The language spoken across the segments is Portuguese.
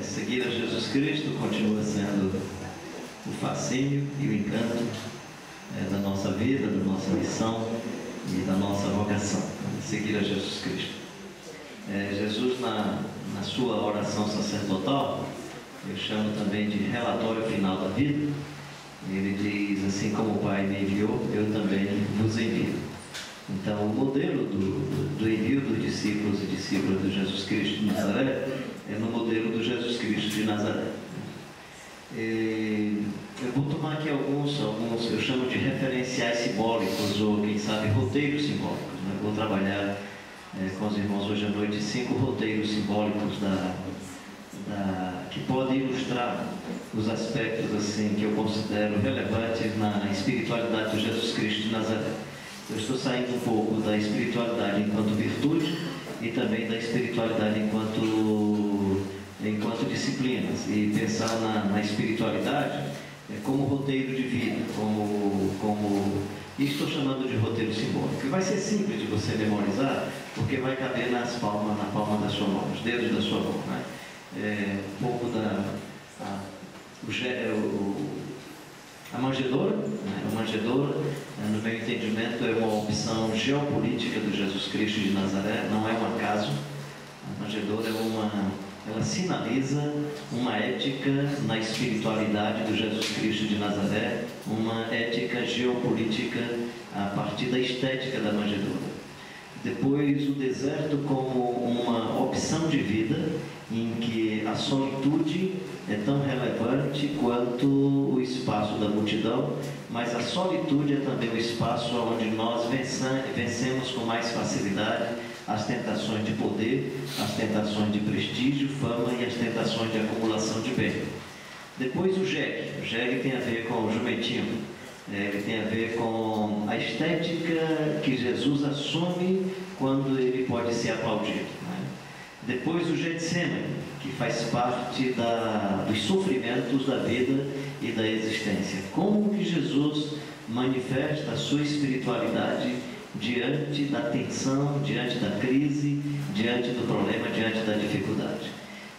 Seguir a Jesus Cristo continua sendo o fascínio e o encanto da nossa vida, da nossa missão e da nossa vocação. Seguir a Jesus Cristo. Jesus, na sua oração sacerdotal, eu chamo também de relatório final da vida, ele diz assim: como o Pai me enviou, eu também vos envio. Então, o modelo do envio dos discípulos e discípulas de Jesus Cristo de Nazaré é no modelo do Jesus Cristo de Nazaré. Eu vou tomar aqui alguns eu chamo de referenciais simbólicos, ou quem sabe roteiros simbólicos, né? Eu vou trabalhar com os irmãos hoje à noite 5 roteiros simbólicos que podem ilustrar os aspectos assim, que eu considero relevantes na espiritualidade de Jesus Cristo de Nazaré. Eu estou saindo um pouco da espiritualidade enquanto virtude e também da espiritualidade enquanto disciplinas, e pensar na espiritualidade como roteiro de vida, e estou chamando de roteiro simbólico. E vai ser simples de você memorizar, porque vai caber na palma da sua mão, nos dedos da sua mão, né? Um pouco a manjedoura, né? A manjedoura, no meu entendimento, é uma opção geopolítica do Jesus Cristo de Nazaré, não é um acaso. A manjedoura ela sinaliza uma ética na espiritualidade do Jesus Cristo de Nazaré, uma ética geopolítica a partir da estética da manjedoura. Depois, o deserto como uma opção de vida em que a solitude é tão relevante quanto o espaço da multidão, mas a solitude é também o espaço onde nós vencemos com mais facilidade as tentações de poder, as tentações de prestígio, fama e as tentações de acumulação de bem. Depois o jegue. O jegue tem a ver com o jumentinho. Ele tem a ver com a estética que Jesus assume quando ele pode ser aplaudido, né? Depois o Getsemane, que faz parte dos sofrimentos da vida e da existência. Como que Jesus manifesta a sua espiritualidade diante da tensão, diante da crise, diante do problema, diante da dificuldade.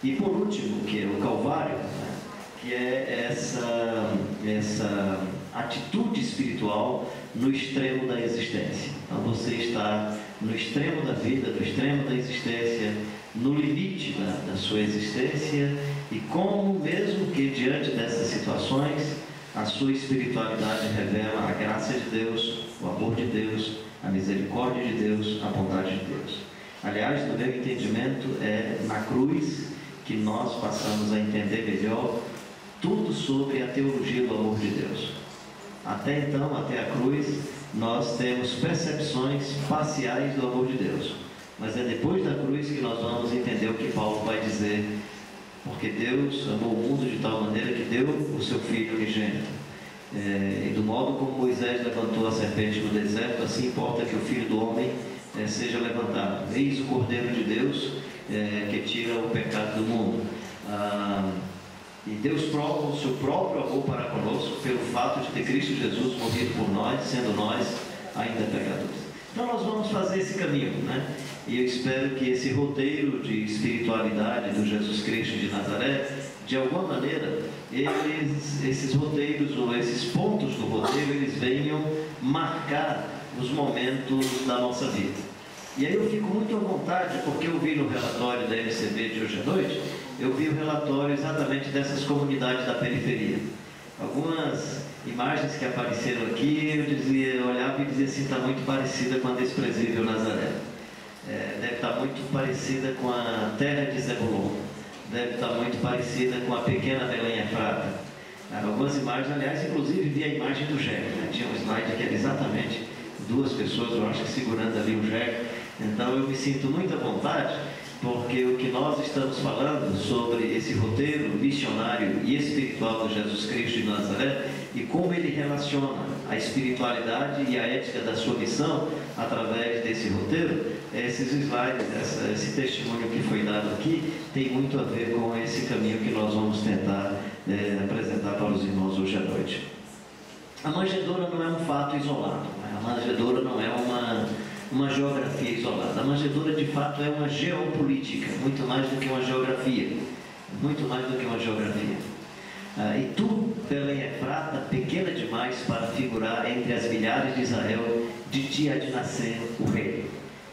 E por último, que é o Calvário, né? Que é essa atitude espiritual no extremo da existência. Então você está no extremo da vida, no extremo da existência, no limite da sua existência, e como, mesmo que diante dessas situações, a sua espiritualidade revela a graça de Deus, o amor de Deus, a misericórdia de Deus, a bondade de Deus. Aliás, no meu entendimento, é na cruz que nós passamos a entender melhor tudo sobre a teologia do amor de Deus. Até então, até a cruz, nós temos percepções parciais do amor de Deus. Mas é depois da cruz que nós vamos entender o que Paulo vai dizer: porque Deus amou o mundo de tal maneira que deu o seu Filho unigênito. E do modo como Moisés levantou a serpente no deserto, assim importa que o Filho do Homem seja levantado. Eis o Cordeiro de Deus que tira o pecado do mundo. E Deus prova o seu próprio amor para conosco pelo fato de ter Cristo Jesus morrido por nós, sendo nós ainda pecadores. Então nós vamos fazer esse caminho, né? E eu espero que esse roteiro de espiritualidade do Jesus Cristo de Nazaré, de alguma maneira, esses roteiros, ou esses pontos do roteiro, eles venham marcar os momentos da nossa vida. E aí eu fico muito à vontade, porque eu vi no relatório da MCB de hoje à noite, eu vi o relatório exatamente dessas comunidades da periferia. Algumas imagens que apareceram aqui, eu olhava e dizia assim: está muito parecida com a desprezível Nazaré. Deve estar muito parecida com a terra de Zebulon. Deve estar muito parecida com a pequena Belém Efrata. Algumas imagens, aliás, inclusive vi a imagem do jegue, né? Tinha um slide que era exatamente 2 pessoas, eu acho que segurando ali o jegue. Então eu me sinto muito à vontade, porque o que nós estamos falando sobre esse roteiro missionário e espiritual do Jesus Cristo de Nazaré, e como ele relaciona a espiritualidade e a ética da sua missão através desse roteiro, esses slides, esse testemunho que foi dado aqui, tem muito a ver com esse caminho que nós vamos tentar apresentar para os irmãos hoje à noite. A manjedoura não é um fato isolado, né? A manjedoura não é uma geografia isolada. A manjedoura, de fato, é uma geopolítica, muito mais do que uma geografia. muito mais do que uma geografia. E tu, Belém Efrata, pequena demais para figurar entre as milhares de Israel, de ti há de nascer o rei.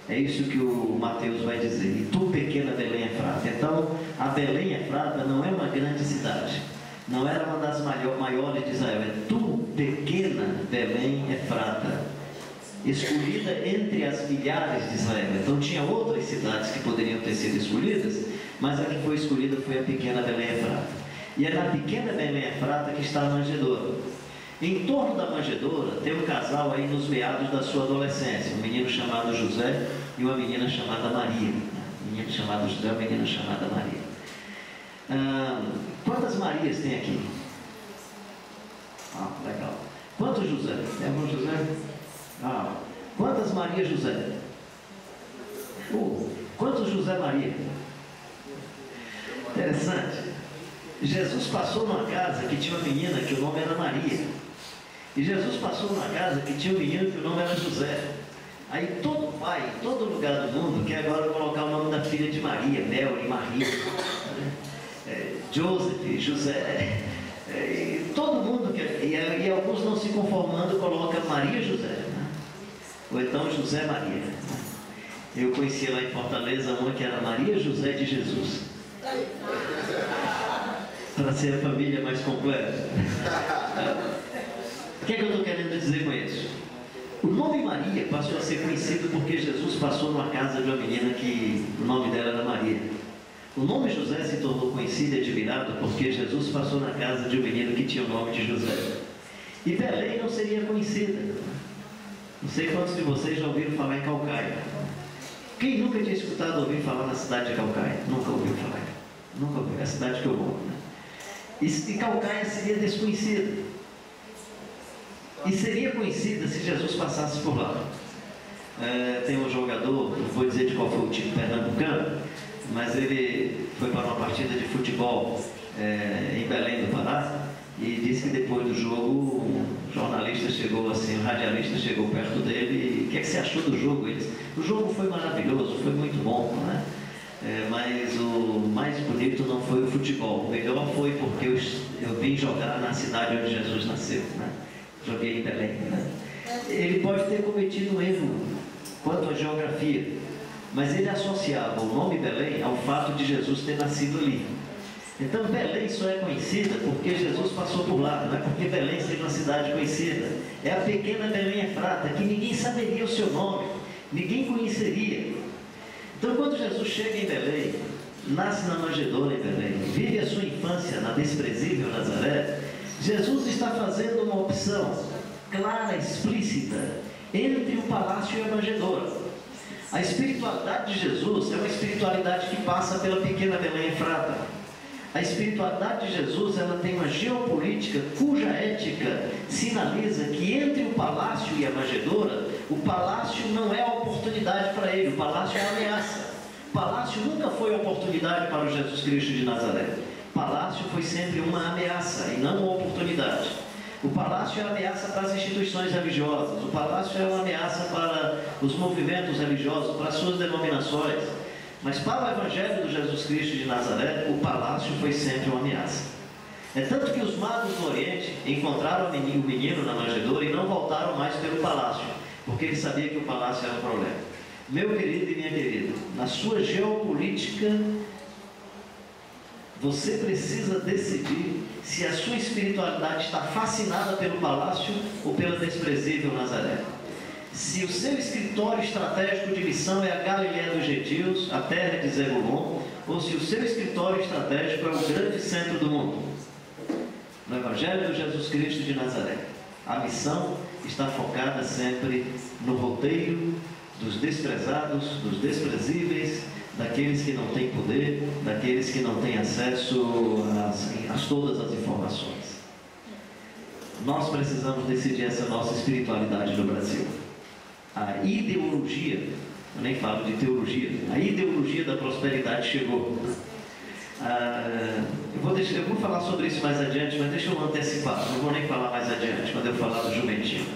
É isso que o Mateus vai dizer. E tu, pequena Belém Efrata. Então, a Belém Efrata não é uma grande cidade, não era uma das maiores de Israel. É tu, pequena Belém Efrata, escolhida entre as milhares de Israel. Então tinha outras cidades que poderiam ter sido escolhidas, mas a que foi escolhida foi a pequena Belém Efrata. E é na pequena Belém Efrata que está a manjedoura. Em torno da manjedoura tem um casal aí nos meados da sua adolescência, um menino chamado José e uma menina chamada Maria. Um menino chamado José e uma menina chamada Maria. Quantas Marias tem aqui? Legal. Quantos José? Tem algum José? Quantas Maria José? Quantos José Maria? Interessante. Jesus passou numa casa que tinha uma menina que o nome era Maria. E Jesus passou numa casa que tinha um menino que o nome era José. Aí todo pai, em todo lugar do mundo, quer agora colocar o nome da filha de Maria, Mary, Maria, Joseph, José. E todo mundo quer. E alguns não se conformando colocam Maria José, né? Ou então José Maria. Eu conhecia lá em Fortaleza uma que era Maria José de Jesus, para ser a família mais completa. O que é que eu estou querendo dizer com isso? O nome Maria passou a ser conhecido porque Jesus passou numa casa de uma menina que o nome dela era Maria. O nome José se tornou conhecido e admirado porque Jesus passou na casa de um menino que tinha o nome de José. E Belém não seria conhecida. Não sei quantos de vocês já ouviram falar em Calcaia. Quem nunca tinha escutado ouvir falar na cidade de Calcaia? Nunca ouviu falar. Nunca ouviu. É a cidade que eu moro, né? E Calcaia seria desconhecida. E seria conhecida se Jesus passasse por lá. Tem um jogador, não vou dizer de qual foi o time pernambucano, mas ele foi para uma partida de futebol em Belém do Pará e disse que depois do jogo um jornalista chegou assim, um radialista chegou perto dele e o que é que você achou do jogo? Ele disse, o jogo foi maravilhoso, foi muito bom, né? Mas o mais bonito não foi o futebol, o melhor foi porque eu vim jogar na cidade onde Jesus nasceu, né? Joguei em Belém, né? Ele pode ter cometido um erro quanto à geografia, mas ele associava o nome Belém ao fato de Jesus ter nascido ali. Então Belém só é conhecida porque Jesus passou por lá, não é porque Belém seja uma cidade conhecida. É a pequena Belém Efrata, que ninguém saberia o seu nome, ninguém conheceria. Então quando Jesus chega em Belém, nasce na manjedoura em Belém, vive a sua infância na desprezível Nazaré, Jesus está fazendo uma opção clara, explícita, entre o palácio e a manjedoura. A espiritualidade de Jesus é uma espiritualidade que passa pela pequena Belém Efrata. A espiritualidade de Jesus, ela tem uma geopolítica cuja ética sinaliza que entre o palácio e a manjedoura, o palácio não é a oportunidade para ele, o palácio é a ameaça. O palácio nunca foi a oportunidade para o Jesus Cristo de Nazaré. O palácio foi sempre uma ameaça e não uma oportunidade. O palácio é uma ameaça para as instituições religiosas, o palácio é uma ameaça para os movimentos religiosos, para as suas denominações. Mas para o Evangelho do Jesus Cristo de Nazaré, o palácio foi sempre uma ameaça. É tanto que os magos do Oriente encontraram o menino na manjedoura e não voltaram mais pelo palácio, porque eles sabiam que o palácio era um problema. Meu querido e minha querida, na sua geopolítica, você precisa decidir se a sua espiritualidade está fascinada pelo palácio ou pela desprezível Nazaré. Se o seu escritório estratégico de missão é a Galileia dos Gentios, a terra de Zebulon, ou se o seu escritório estratégico é o grande centro do mundo. No Evangelho de Jesus Cristo de Nazaré, a missão está focada sempre no roteiro dos desprezados, dos desprezíveis, daqueles que não têm poder, daqueles que não têm acesso a todas as informações. Nós precisamos decidir essa nossa espiritualidade no Brasil. A ideologia, eu nem falo de teologia, a ideologia da prosperidade chegou. Eu vou falar sobre isso mais adiante, mas deixa eu antecipar, não vou nem falar mais adiante, quando eu falar do jumentinho.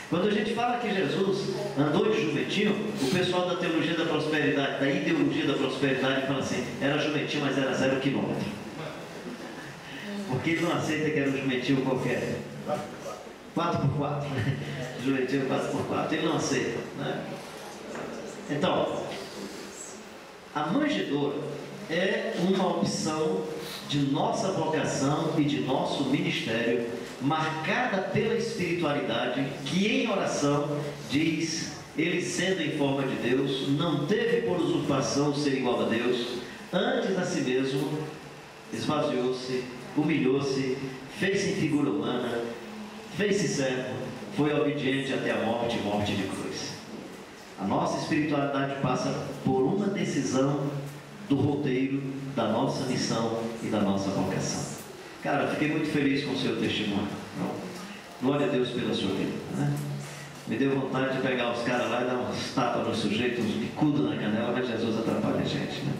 Quando a gente fala que Jesus andou de jumentinho, o pessoal da teologia da prosperidade, da ideologia da prosperidade, fala assim, era jumentinho, mas era 0 quilômetro. Porque ele não aceita que era um jumentinho qualquer. 4x4. Jumentinho 4x4. Ele não aceita, né? Então, a manjedoura é uma opção de nossa vocação e de nosso ministério, marcada pela espiritualidade, que em oração diz: ele sendo em forma de Deus, não teve por usurpação ser igual a Deus, antes a si mesmo esvaziou-se, humilhou-se, fez-se em figura humana, fez-se servo, foi obediente até a morte, morte de cruz. A nossa espiritualidade passa por uma decisão do roteiro da nossa missão e da nossa vocação. Cara, fiquei muito feliz com o seu testemunho. Glória a Deus pela sua vida, né? Me deu vontade de pegar os caras lá e dar uns tapas no sujeito, uns bicudos na canela, mas Jesus atrapalha a gente, né?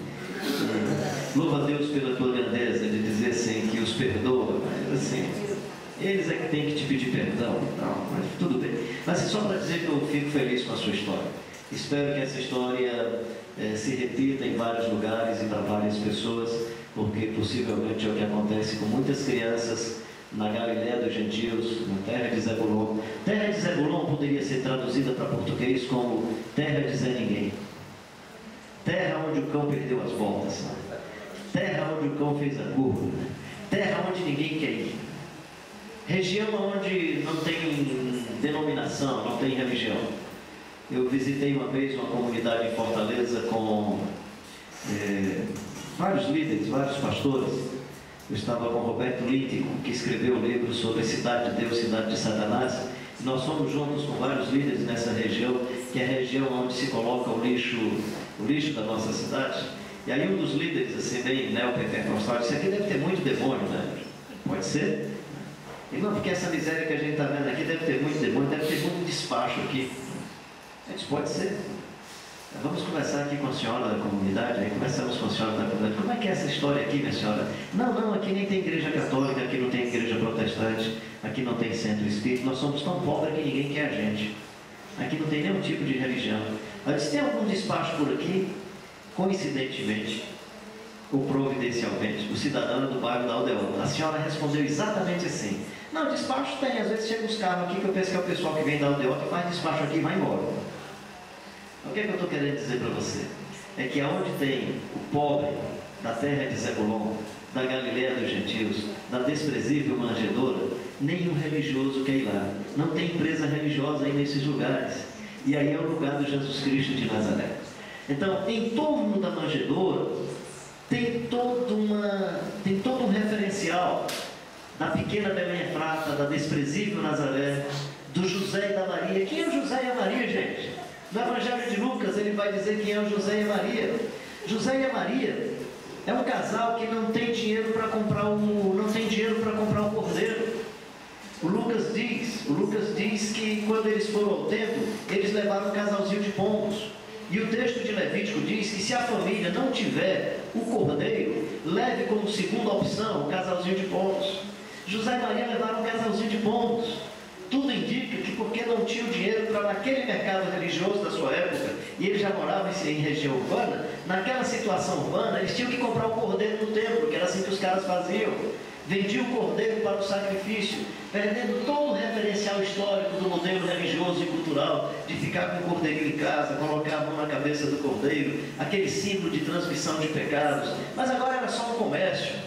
Louva a Deus pela tua grandeza de dizer assim, que os perdoa, mas assim, eles é que tem que te pedir perdão, não, mas tudo bem. Mas só para dizer que eu fico feliz com a sua história. Espero que essa história se repita em vários lugares e para várias pessoas, porque possivelmente é o que acontece com muitas crianças na Galiléia dos Gentios, na terra de Zebulon. Terra de Zebulon poderia ser traduzida para português como terra de Zé Ninguém. Terra onde o cão perdeu as voltas, terra onde o cão fez a curva, terra onde ninguém quer ir, região onde não tem denominação, não tem religião. Eu visitei uma vez uma comunidade em Fortaleza com vários líderes, vários pastores. Eu estava com Roberto Lítico, que escreveu um livro sobre Cidade de Deus, Cidade de Satanás. Nós fomos juntos com vários líderes nessa região, que é a região onde se coloca o lixo da nossa cidade. E aí um dos líderes, assim, bem neopentecostal, disse: aqui deve ter muito demônio, né? Pode ser? E não, porque essa miséria que a gente está vendo aqui deve ter muito demônio, deve ter muito despacho aqui. Eu disse: pode ser. Vamos conversar aqui com a senhora da comunidade. Aí conversamos com a senhora da comunidade. Como é que é essa história aqui, minha senhora? Não, aqui nem tem igreja católica, aqui não tem igreja protestante, aqui não tem centro espírita, nós somos tão pobres que ninguém quer a gente. Aqui não tem nenhum tipo de religião. Eu disse: tem algum despacho por aqui? Coincidentemente, ou providencialmente, o cidadão do bairro da Aldeota. A senhora respondeu exatamente assim: não, despacho tem, às vezes chega os carros aqui que eu penso que é o pessoal que vem da Aldeota e faz despacho aqui e vai embora. O que é que eu estou querendo dizer para você? É que aonde tem o pobre da terra de Zebulon, da Galiléia dos Gentios, da desprezível manjedoura, nenhum religioso quer ir lá. Não tem empresa religiosa aí nesses lugares. E aí é o lugar do Jesus Cristo de Nazaré. Então, em torno da manjedoura, tem todo um referencial da pequena Belém Efrata, da desprezível Nazaré, do José e da Maria. Quem é o José e a Maria, gente? No Evangelho de Lucas ele vai dizer quem é o José e a Maria. José e a Maria é um casal que não tem dinheiro para comprar um cordeiro. O Lucas diz que quando eles foram ao templo, eles levaram um casalzinho de pombos. E o texto de Levítico diz que se a família não tiver o cordeiro, leve como segunda opção o casalzinho de pombos. José e Maria levaram um casalzinho de pombos. Tudo indica que porque não tinham dinheiro para naquele mercado religioso da sua época, e eles já moravam em região urbana, naquela situação urbana, eles tinham que comprar o cordeiro no templo, que era assim que os caras faziam. Vendiam o cordeiro para o sacrifício, perdendo todo o referencial histórico do modelo religioso e cultural, de ficar com o cordeirinho em casa, colocar a mão na cabeça do cordeiro, aquele símbolo de transmissão de pecados. Mas agora era só um comércio,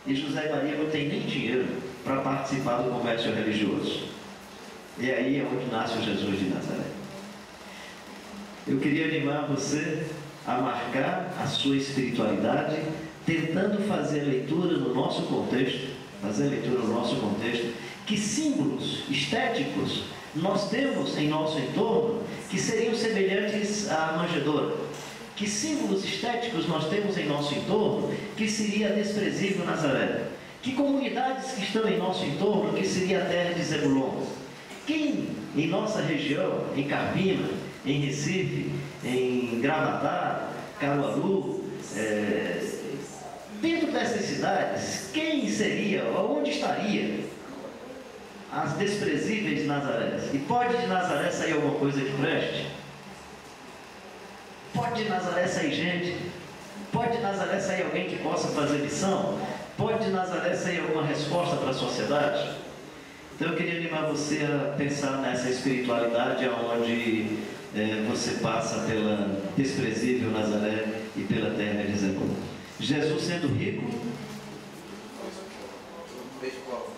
E José e Maria não têm nem dinheiro para participar do comércio religioso. E aí é onde nasce o Jesus de Nazaré. Eu queria animar você a marcar a sua espiritualidade, tentando fazer a leitura no nosso contexto, que símbolos estéticos nós temos em nosso entorno que seriam semelhantes à manjedoura. Que símbolos estéticos nós temos em nosso entorno que seria a desprezível Nazaré? Que comunidades que estão em nosso entorno que seria a terra de Zebulon? Quem em nossa região, em Carpina, em Recife, em Gravatá, Caruaru, dentro dessas cidades, quem seria, onde estaria as desprezíveis Nazarés? E pode de Nazaré sair alguma coisa que preste? Pode de Nazaré sair gente? Pode de Nazaré sair alguém que possa fazer missão? Pode de Nazaré sair alguma resposta para a sociedade? Então eu queria animar você a pensar nessa espiritualidade onde você passa pela desprezível Nazaré e pela terra de Zebulon. Jesus sendo rico,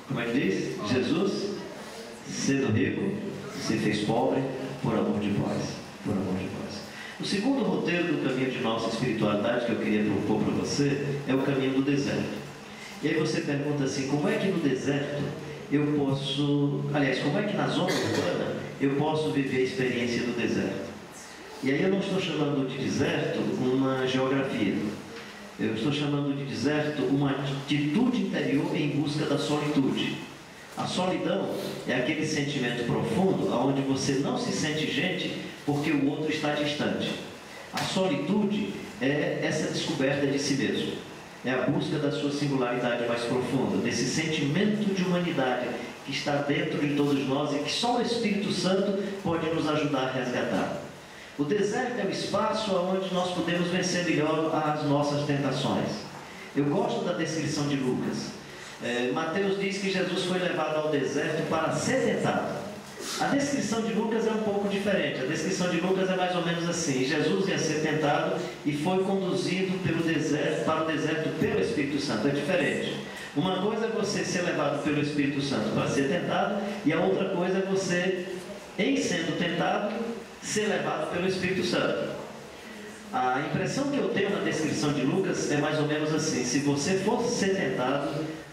como é que diz? Jesus sendo rico se fez pobre por amor de vós. Por amor de vós. O segundo roteiro do caminho de nossa espiritualidade que eu queria propor para você é o caminho do deserto. E aí você pergunta assim, como é que no deserto eu posso, aliás, como é que na zona urbana eu posso viver a experiência do deserto? E aí eu não estou chamando de deserto uma geografia, eu estou chamando de deserto uma atitude interior em busca da solitude. A solidão é aquele sentimento profundo onde você não se sente gente porque o outro está distante. A solitude é essa descoberta de si mesmo. É a busca da sua singularidade mais profunda, desse sentimento de humanidade que está dentro de todos nós e que só o Espírito Santo pode nos ajudar a resgatar. O deserto é o espaço onde nós podemos vencer melhor as nossas tentações. Eu gosto da descrição de Lucas. Mateus diz que Jesus foi levado ao deserto para ser tentado. A descrição de Lucas é um pouco diferente. A descrição de Lucas é mais ou menos assim: Jesus ia ser tentado e foi conduzido para o deserto pelo Espírito Santo. É diferente. Uma coisa é você ser levado pelo Espírito Santo para ser tentado, e a outra coisa é você, em sendo tentado, ser levado pelo Espírito Santo. A impressão que eu tenho na descrição de Lucas é mais ou menos assim: se você for ser tentado,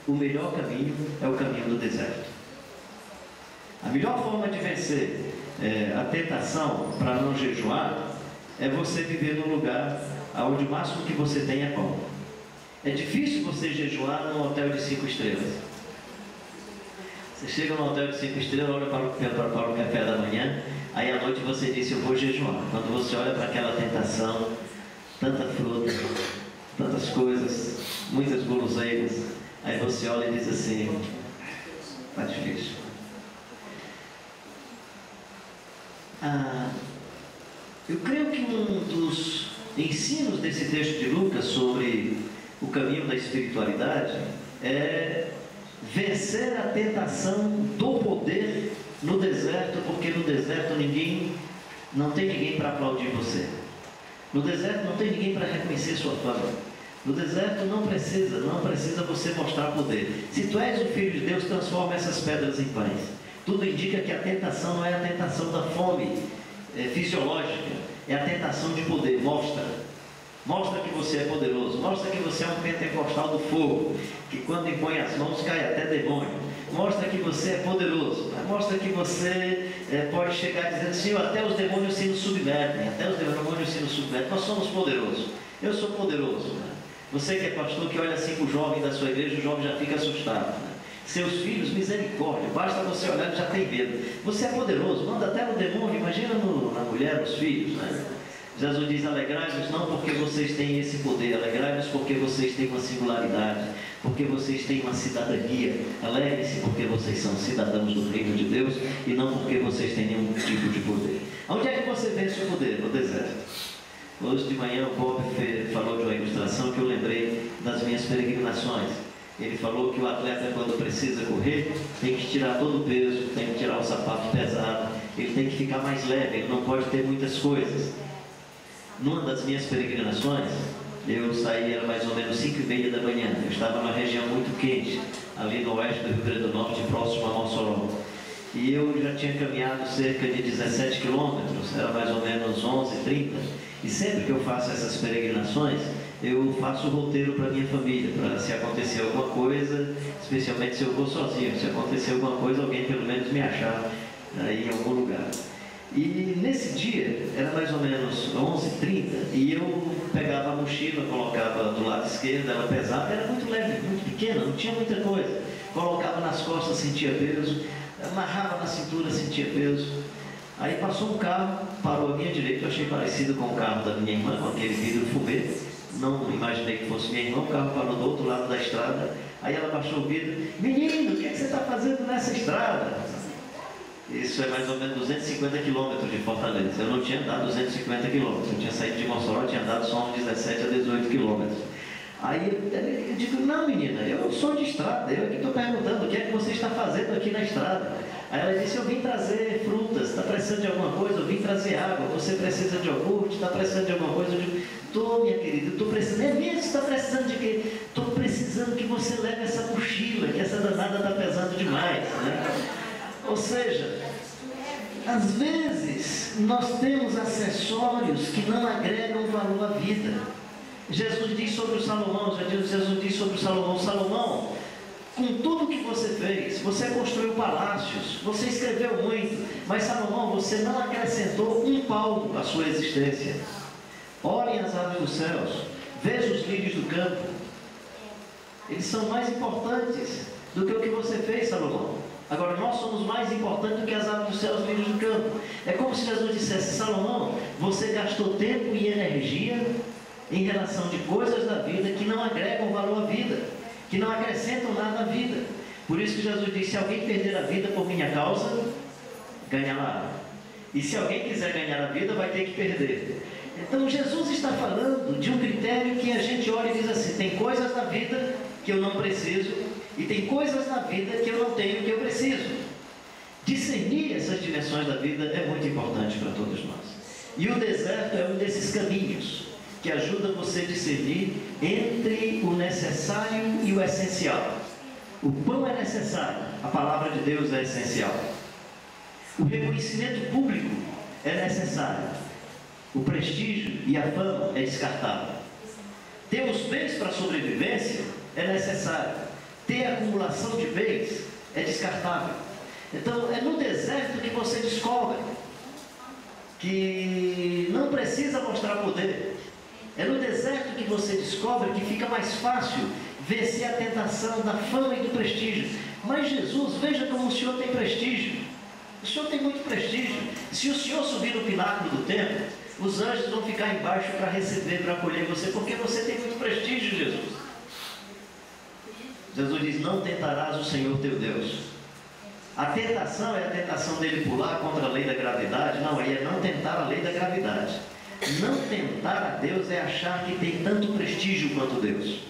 o melhor caminho é o caminho do deserto. A melhor forma de vencer a tentação para não jejuar é você viver num lugar onde o máximo que você tem é pão. É difícil você jejuar num hotel de 5 estrelas. Você chega num hotel de 5 estrelas, olha para o café da manhã, aí à noite você diz: eu vou jejuar. Quando você olha para aquela tentação, tanta fruta, tantas coisas, muitas guloseimas, aí você olha e diz assim: está difícil. Eu creio que um dos ensinos desse texto de Lucas sobre o caminho da espiritualidade é vencer a tentação do poder no deserto, porque no deserto não tem ninguém para aplaudir você. No deserto não tem ninguém para reconhecer sua fama. No deserto não precisa você mostrar poder. Se tu és o Filho de Deus, transforma essas pedras em pães. Tudo indica que a tentação não é a tentação da fome fisiológica, é a tentação de poder. Mostra que você é poderoso, mostra que você é um pentecostal do fogo, que quando impõe as mãos cai até demônio. Mostra que você é poderoso, mostra que você pode chegar dizendo: Senhor, até os demônios se nos submetem, nós somos poderosos, eu sou poderoso. Você que é pastor, que olha assim para o jovem da sua igreja, o jovem já fica assustado. Seus filhos, misericórdia, basta você olhar e já tem medo. Você é poderoso, manda até no demônio, imagina na mulher, nos filhos, né? Jesus diz: alegrai-vos não porque vocês têm esse poder, alegrai-vos porque vocês têm uma singularidade, porque vocês têm uma cidadania. Alegrem-se porque vocês são cidadãos do reino de Deus e não porque vocês têm nenhum tipo de poder. Onde é que você vence o poder? No deserto. Hoje de manhã o Bob falou de uma ilustração que eu lembrei das minhas peregrinações. Ele falou que o atleta, quando precisa correr, tem que tirar todo o peso, tem que tirar o sapato pesado, ele tem que ficar mais leve, ele não pode ter muitas coisas. Numa das minhas peregrinações, eu saí, era mais ou menos 5h30 da manhã. Eu estava numa região muito quente, ali no oeste do Rio Grande do Norte, próximo a Mossoró. E eu já tinha caminhado cerca de 17 quilômetros, era mais ou menos 11h30. E sempre que eu faço essas peregrinações, eu faço o roteiro para minha família, para se acontecer alguma coisa, especialmente se eu vou sozinho, se acontecer alguma coisa, alguém pelo menos me achar em algum lugar. E nesse dia, era mais ou menos 11h30, e eu pegava a mochila, colocava do lado esquerdo, ela pesada, era muito leve, muito pequena, não tinha muita coisa. Colocava nas costas, sentia peso, amarrava na cintura, sentia peso. Aí passou um carro, parou à minha direita, eu achei parecido com o carro da minha irmã, com aquele vidro fumê. Não imaginei que fosse minha irmã, o carro parou do outro lado da estrada. Aí ela baixou o vidro: menino, o que é que você está fazendo nessa estrada? Isso é mais ou menos 250 quilômetros de Fortaleza. Eu não tinha andado 250 quilômetros, eu tinha saído de Mossoró, tinha andado só uns 17 a 18 quilômetros. Aí eu digo, não menina, eu sou de estrada, eu aqui estou perguntando o que é que você está fazendo aqui na estrada. Aí ela disse, eu vim trazer frutas, está precisando de alguma coisa? Eu vim trazer água, você precisa de iogurte, está precisando de alguma coisa? Eu digo, estou, minha querida, estou precisando. É mesmo, está precisando de quê? Estou precisando que você leve essa mochila, que essa danada está pesando demais, né? Ou seja, às vezes nós temos acessórios que não agregam valor à vida. Jesus diz sobre o Salomão, Jesus diz sobre o Salomão, Salomão, com tudo que você fez, você construiu palácios, você escreveu muito, mas Salomão, você não acrescentou um palmo à sua existência. Olhem as aves dos céus, vejam os lírios do campo, eles são mais importantes do que o que você fez, Salomão. Agora, nós somos mais importantes do que as aves dos céus e os lírios do campo. É como se Jesus dissesse, Salomão, você gastou tempo e energia em relação de coisas da vida que não agregam valor à vida, que não acrescentam nada à vida. Por isso que Jesus disse, se alguém perder a vida por minha causa, ganhará. E se alguém quiser ganhar a vida, vai ter que perder. Então Jesus está falando de um critério que a gente olha e diz assim, tem coisas na vida que eu não preciso, e tem coisas na vida que eu não tenho que eu preciso. Discernir essas dimensões da vida é muito importante para todos nós. E o deserto é um desses caminhos que ajuda você a discernir entre o necessário e o essencial. O pão é necessário, a palavra de Deus é essencial. O reconhecimento público é necessário. O prestígio e a fama é descartável. Ter os bens para a sobrevivência é necessário. Ter acumulação de bens é descartável. Então é no deserto que você descobre que não precisa mostrar poder. É no deserto que você descobre que fica mais fácil vencer a tentação da fama e do prestígio. Mas Jesus, veja como o Senhor tem prestígio. O Senhor tem muito prestígio. Se o Senhor subir no pináculo do templo, os anjos vão ficar embaixo para receber, para acolher você, porque você tem muito prestígio, Jesus. Jesus diz, não tentarás o Senhor teu Deus. A tentação é a tentação dele pular contra a lei da gravidade? Não, aí é não tentar a lei da gravidade. Não tentar a Deus é achar que tem tanto prestígio quanto Deus.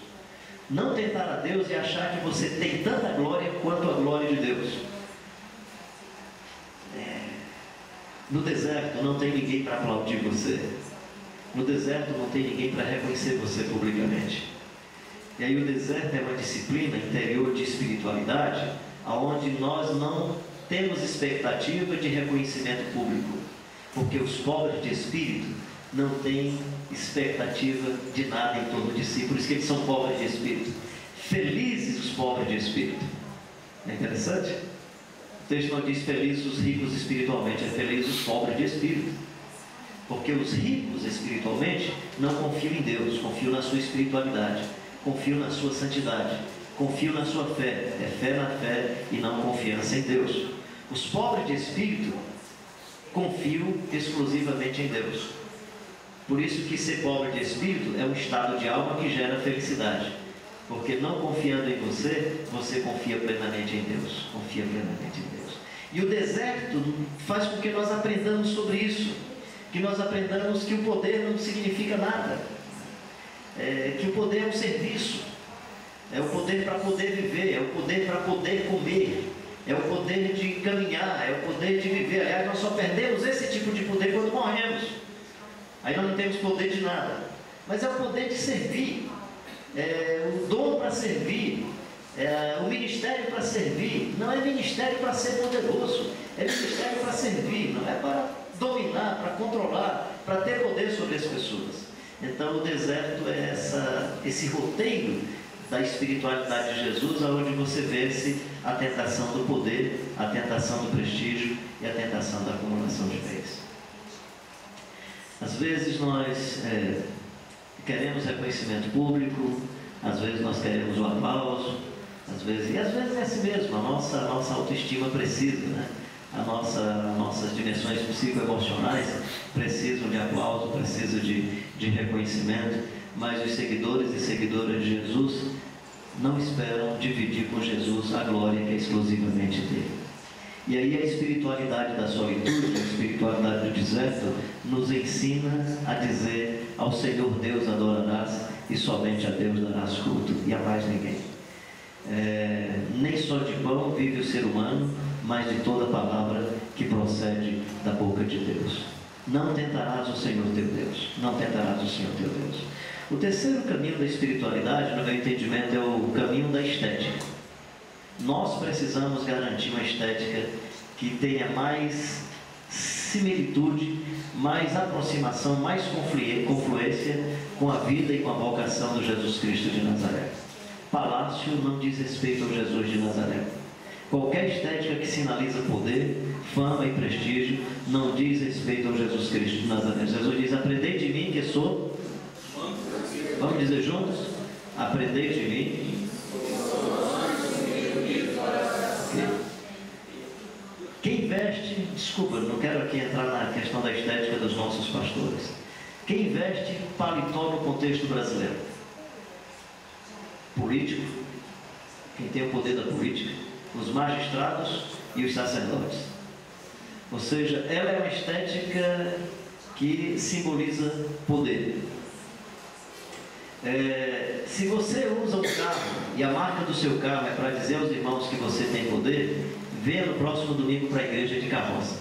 Não tentar a Deus é achar que você tem tanta glória quanto a glória de Deus. No deserto não tem ninguém para aplaudir você. No deserto não tem ninguém para reconhecer você publicamente. E aí o deserto é uma disciplina interior de espiritualidade, onde nós não temos expectativa de reconhecimento público, porque os pobres de espírito não têm expectativa de nada em torno de si, por isso que eles são pobres de espírito. Felizes os pobres de espírito. É interessante? O texto não diz felizes os ricos espiritualmente, é felizes os pobres de espírito. Porque os ricos espiritualmente não confiam em Deus, confiam na sua espiritualidade, confiam na sua santidade, confiam na sua fé. É fé na fé e não confiança em Deus. Os pobres de espírito confiam exclusivamente em Deus. Por isso que ser pobre de espírito é um estado de alma que gera felicidade. Porque não confiando em você, você confia plenamente em Deus. Confia plenamente em Deus. E o deserto faz com que nós aprendamos sobre isso. Que nós aprendamos que o poder não significa nada. Que o poder é um serviço. É o poder para poder viver. É o poder para poder comer. É o poder de caminhar. É o poder de viver. Aliás, nós só perdemos esse tipo de poder quando morremos. Aí nós não temos poder de nada. Mas é o poder de servir. O dom para servir, o ministério para servir. Não é ministério para ser poderoso, é ministério para servir, não é para dominar, para controlar, para ter poder sobre as pessoas. Então o deserto é esse roteiro da espiritualidade de Jesus, onde você vence a tentação do poder, a tentação do prestígio e a tentação da acumulação de bens. Às vezes nós queremos reconhecimento público, às vezes nós queremos o aplauso, e às vezes é assim mesmo, a nossa autoestima precisa, né? Nossas dimensões psicoemocionais precisam de aplauso, precisam de reconhecimento, mas os seguidores e seguidoras de Jesus não esperam dividir com Jesus a glória que é exclusivamente dele. E aí a espiritualidade da solitude, a espiritualidade do deserto, nos ensina a dizer ao Senhor Deus adorarás e somente a Deus darás culto e a mais ninguém. Nem só de pão vive o ser humano, mas de toda palavra que procede da boca de Deus. Não tentarás o Senhor teu Deus. Não tentarás o Senhor teu Deus. O terceiro caminho da espiritualidade, no meu entendimento, é o caminho da estética. Nós precisamos garantir uma estética que tenha mais similitude, mais aproximação, mais confluência com a vida e com a vocação do Jesus Cristo de Nazaré. Palácio não diz respeito ao Jesus de Nazaré. Qualquer estética que sinaliza poder, fama e prestígio não diz respeito ao Jesus Cristo de Nazaré. Jesus diz: aprendei de mim que sou... Vamos dizer juntos? Aprendei de mim. Quem veste... Desculpa, não quero aqui entrar na questão da estética dos nossos pastores. Quem veste paletó no contexto brasileiro? Político, quem tem o poder da política, os magistrados e os sacerdotes. Ou seja, ela é uma estética que simboliza poder. Se você usa um carro e a marca do seu carro é para dizer aos irmãos que você tem poder, venha no próximo domingo para a igreja de carroça.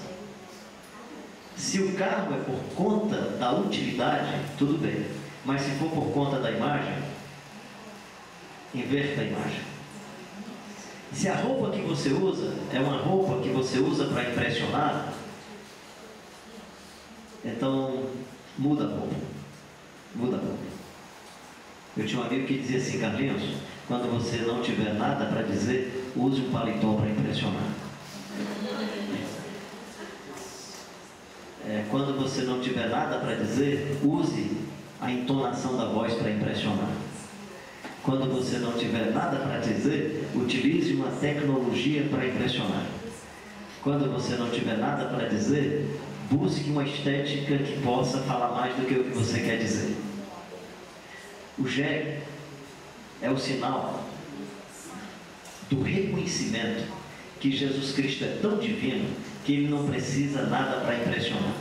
Se o carro é por conta da utilidade, tudo bem. Mas se for por conta da imagem, inverta a imagem. Se a roupa que você usa é uma roupa que você usa para impressionar, então muda a roupa. Muda a roupa. Eu tinha um amigo que dizia assim: Carlinhos, quando você não tiver nada para dizer, use um paletó para impressionar. Quando você não tiver nada para dizer, use a entonação da voz para impressionar. Quando você não tiver nada para dizer, utilize uma tecnologia para impressionar. Quando você não tiver nada para dizer, busque uma estética que possa falar mais do que o que você quer dizer. O jegue é o sinal do reconhecimento que Jesus Cristo é tão divino que ele não precisa nada para impressionar.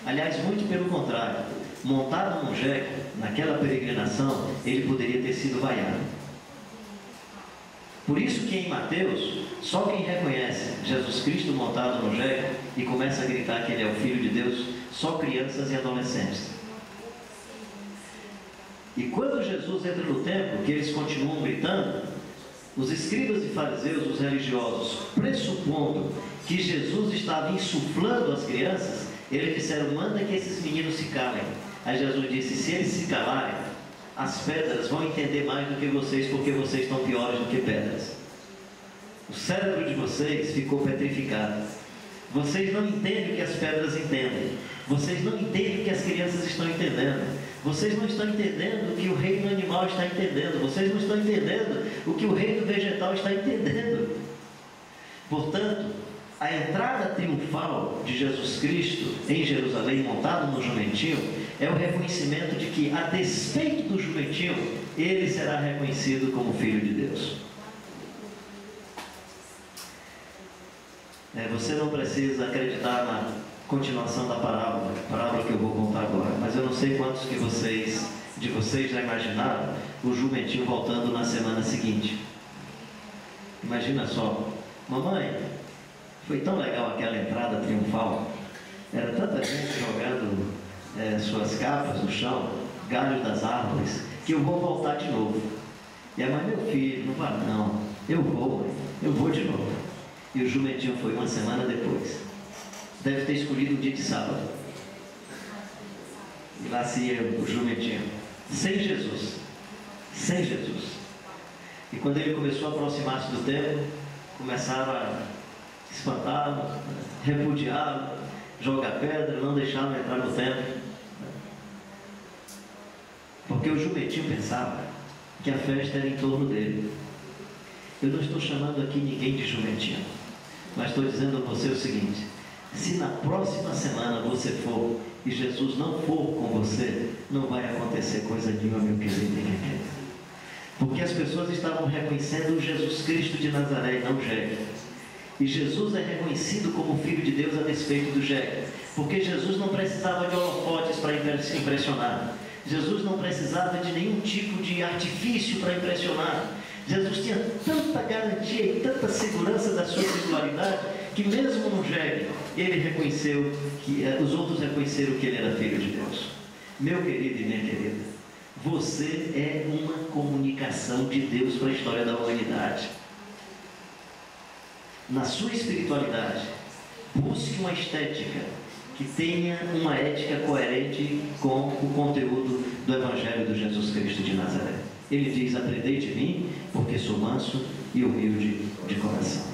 Aliás, muito pelo contrário, montado num jegue, naquela peregrinação, ele poderia ter sido vaiado. Por isso que em Mateus, só quem reconhece Jesus Cristo montado no jegue e começa a gritar que ele é o Filho de Deus, só crianças e adolescentes. E quando Jesus entra no templo, que eles continuam gritando, os escribas e fariseus, os religiosos, pressupondo que Jesus estava insuflando as crianças, eles disseram: manda que esses meninos se calem. Aí Jesus disse: se eles se calarem, as pedras vão entender mais do que vocês, porque vocês estão piores do que pedras. O cérebro de vocês ficou petrificado. Vocês não entendem o que as pedras entendem. Vocês não entendem o que as crianças estão entendendo. Vocês não estão entendendo o que o reino animal está entendendo. Vocês não estão entendendo o que o reino vegetal está entendendo. Portanto, a entrada triunfal de Jesus Cristo em Jerusalém, montado no jumentinho, é o reconhecimento de que, a despeito do jumentinho, ele será reconhecido como Filho de Deus. Você não precisa acreditar na continuação da parábola que eu vou contar agora, mas eu não sei quantos de vocês já imaginaram o jumentinho voltando na semana seguinte. Imagina só: mamãe, foi tão legal aquela entrada triunfal, era tanta gente jogando suas capas no chão, galhos das árvores, que eu vou voltar de novo. E a mãe: meu filho, não vai não, eu vou de novo. E o jumentinho foi uma semana depois. Deve ter escolhido um dia de sábado. E lá se ia o jumentinho, sem Jesus. Sem Jesus. E quando ele começou a aproximar-se do templo, começaram a espantá-lo, repudiá-lo, jogar pedra, não deixá-lo entrar no templo. Porque o jumentinho pensava que a festa era em torno dele. Eu não estou chamando aqui ninguém de jumentinho, mas estou dizendo a você o seguinte: se na próxima semana você for e Jesus não for com você, não vai acontecer coisa nenhuma, meu querido. Porque as pessoas estavam reconhecendo o Jesus Cristo de Nazaré e não o jegue. E Jesus é reconhecido como Filho de Deus a despeito do jegue. Porque Jesus não precisava de holofotes para impressionar. Jesus não precisava de nenhum tipo de artifício para impressionar. Jesus tinha tanta garantia e tanta segurança da sua espiritualidade, que mesmo no jegue, ele reconheceu, os outros reconheceram que ele era filho de Deus. Meu querido e minha querida, você é uma comunicação de Deus para a história da humanidade. Na sua espiritualidade, busque uma estética que tenha uma ética coerente com o conteúdo do Evangelho de Jesus Cristo de Nazaré. Ele diz: aprendei de mim, porque sou manso e humilde de coração.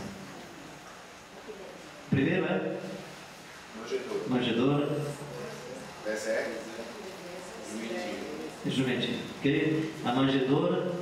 Primeiro é manjedoura. Jumentinho. Ok? A manjedoura,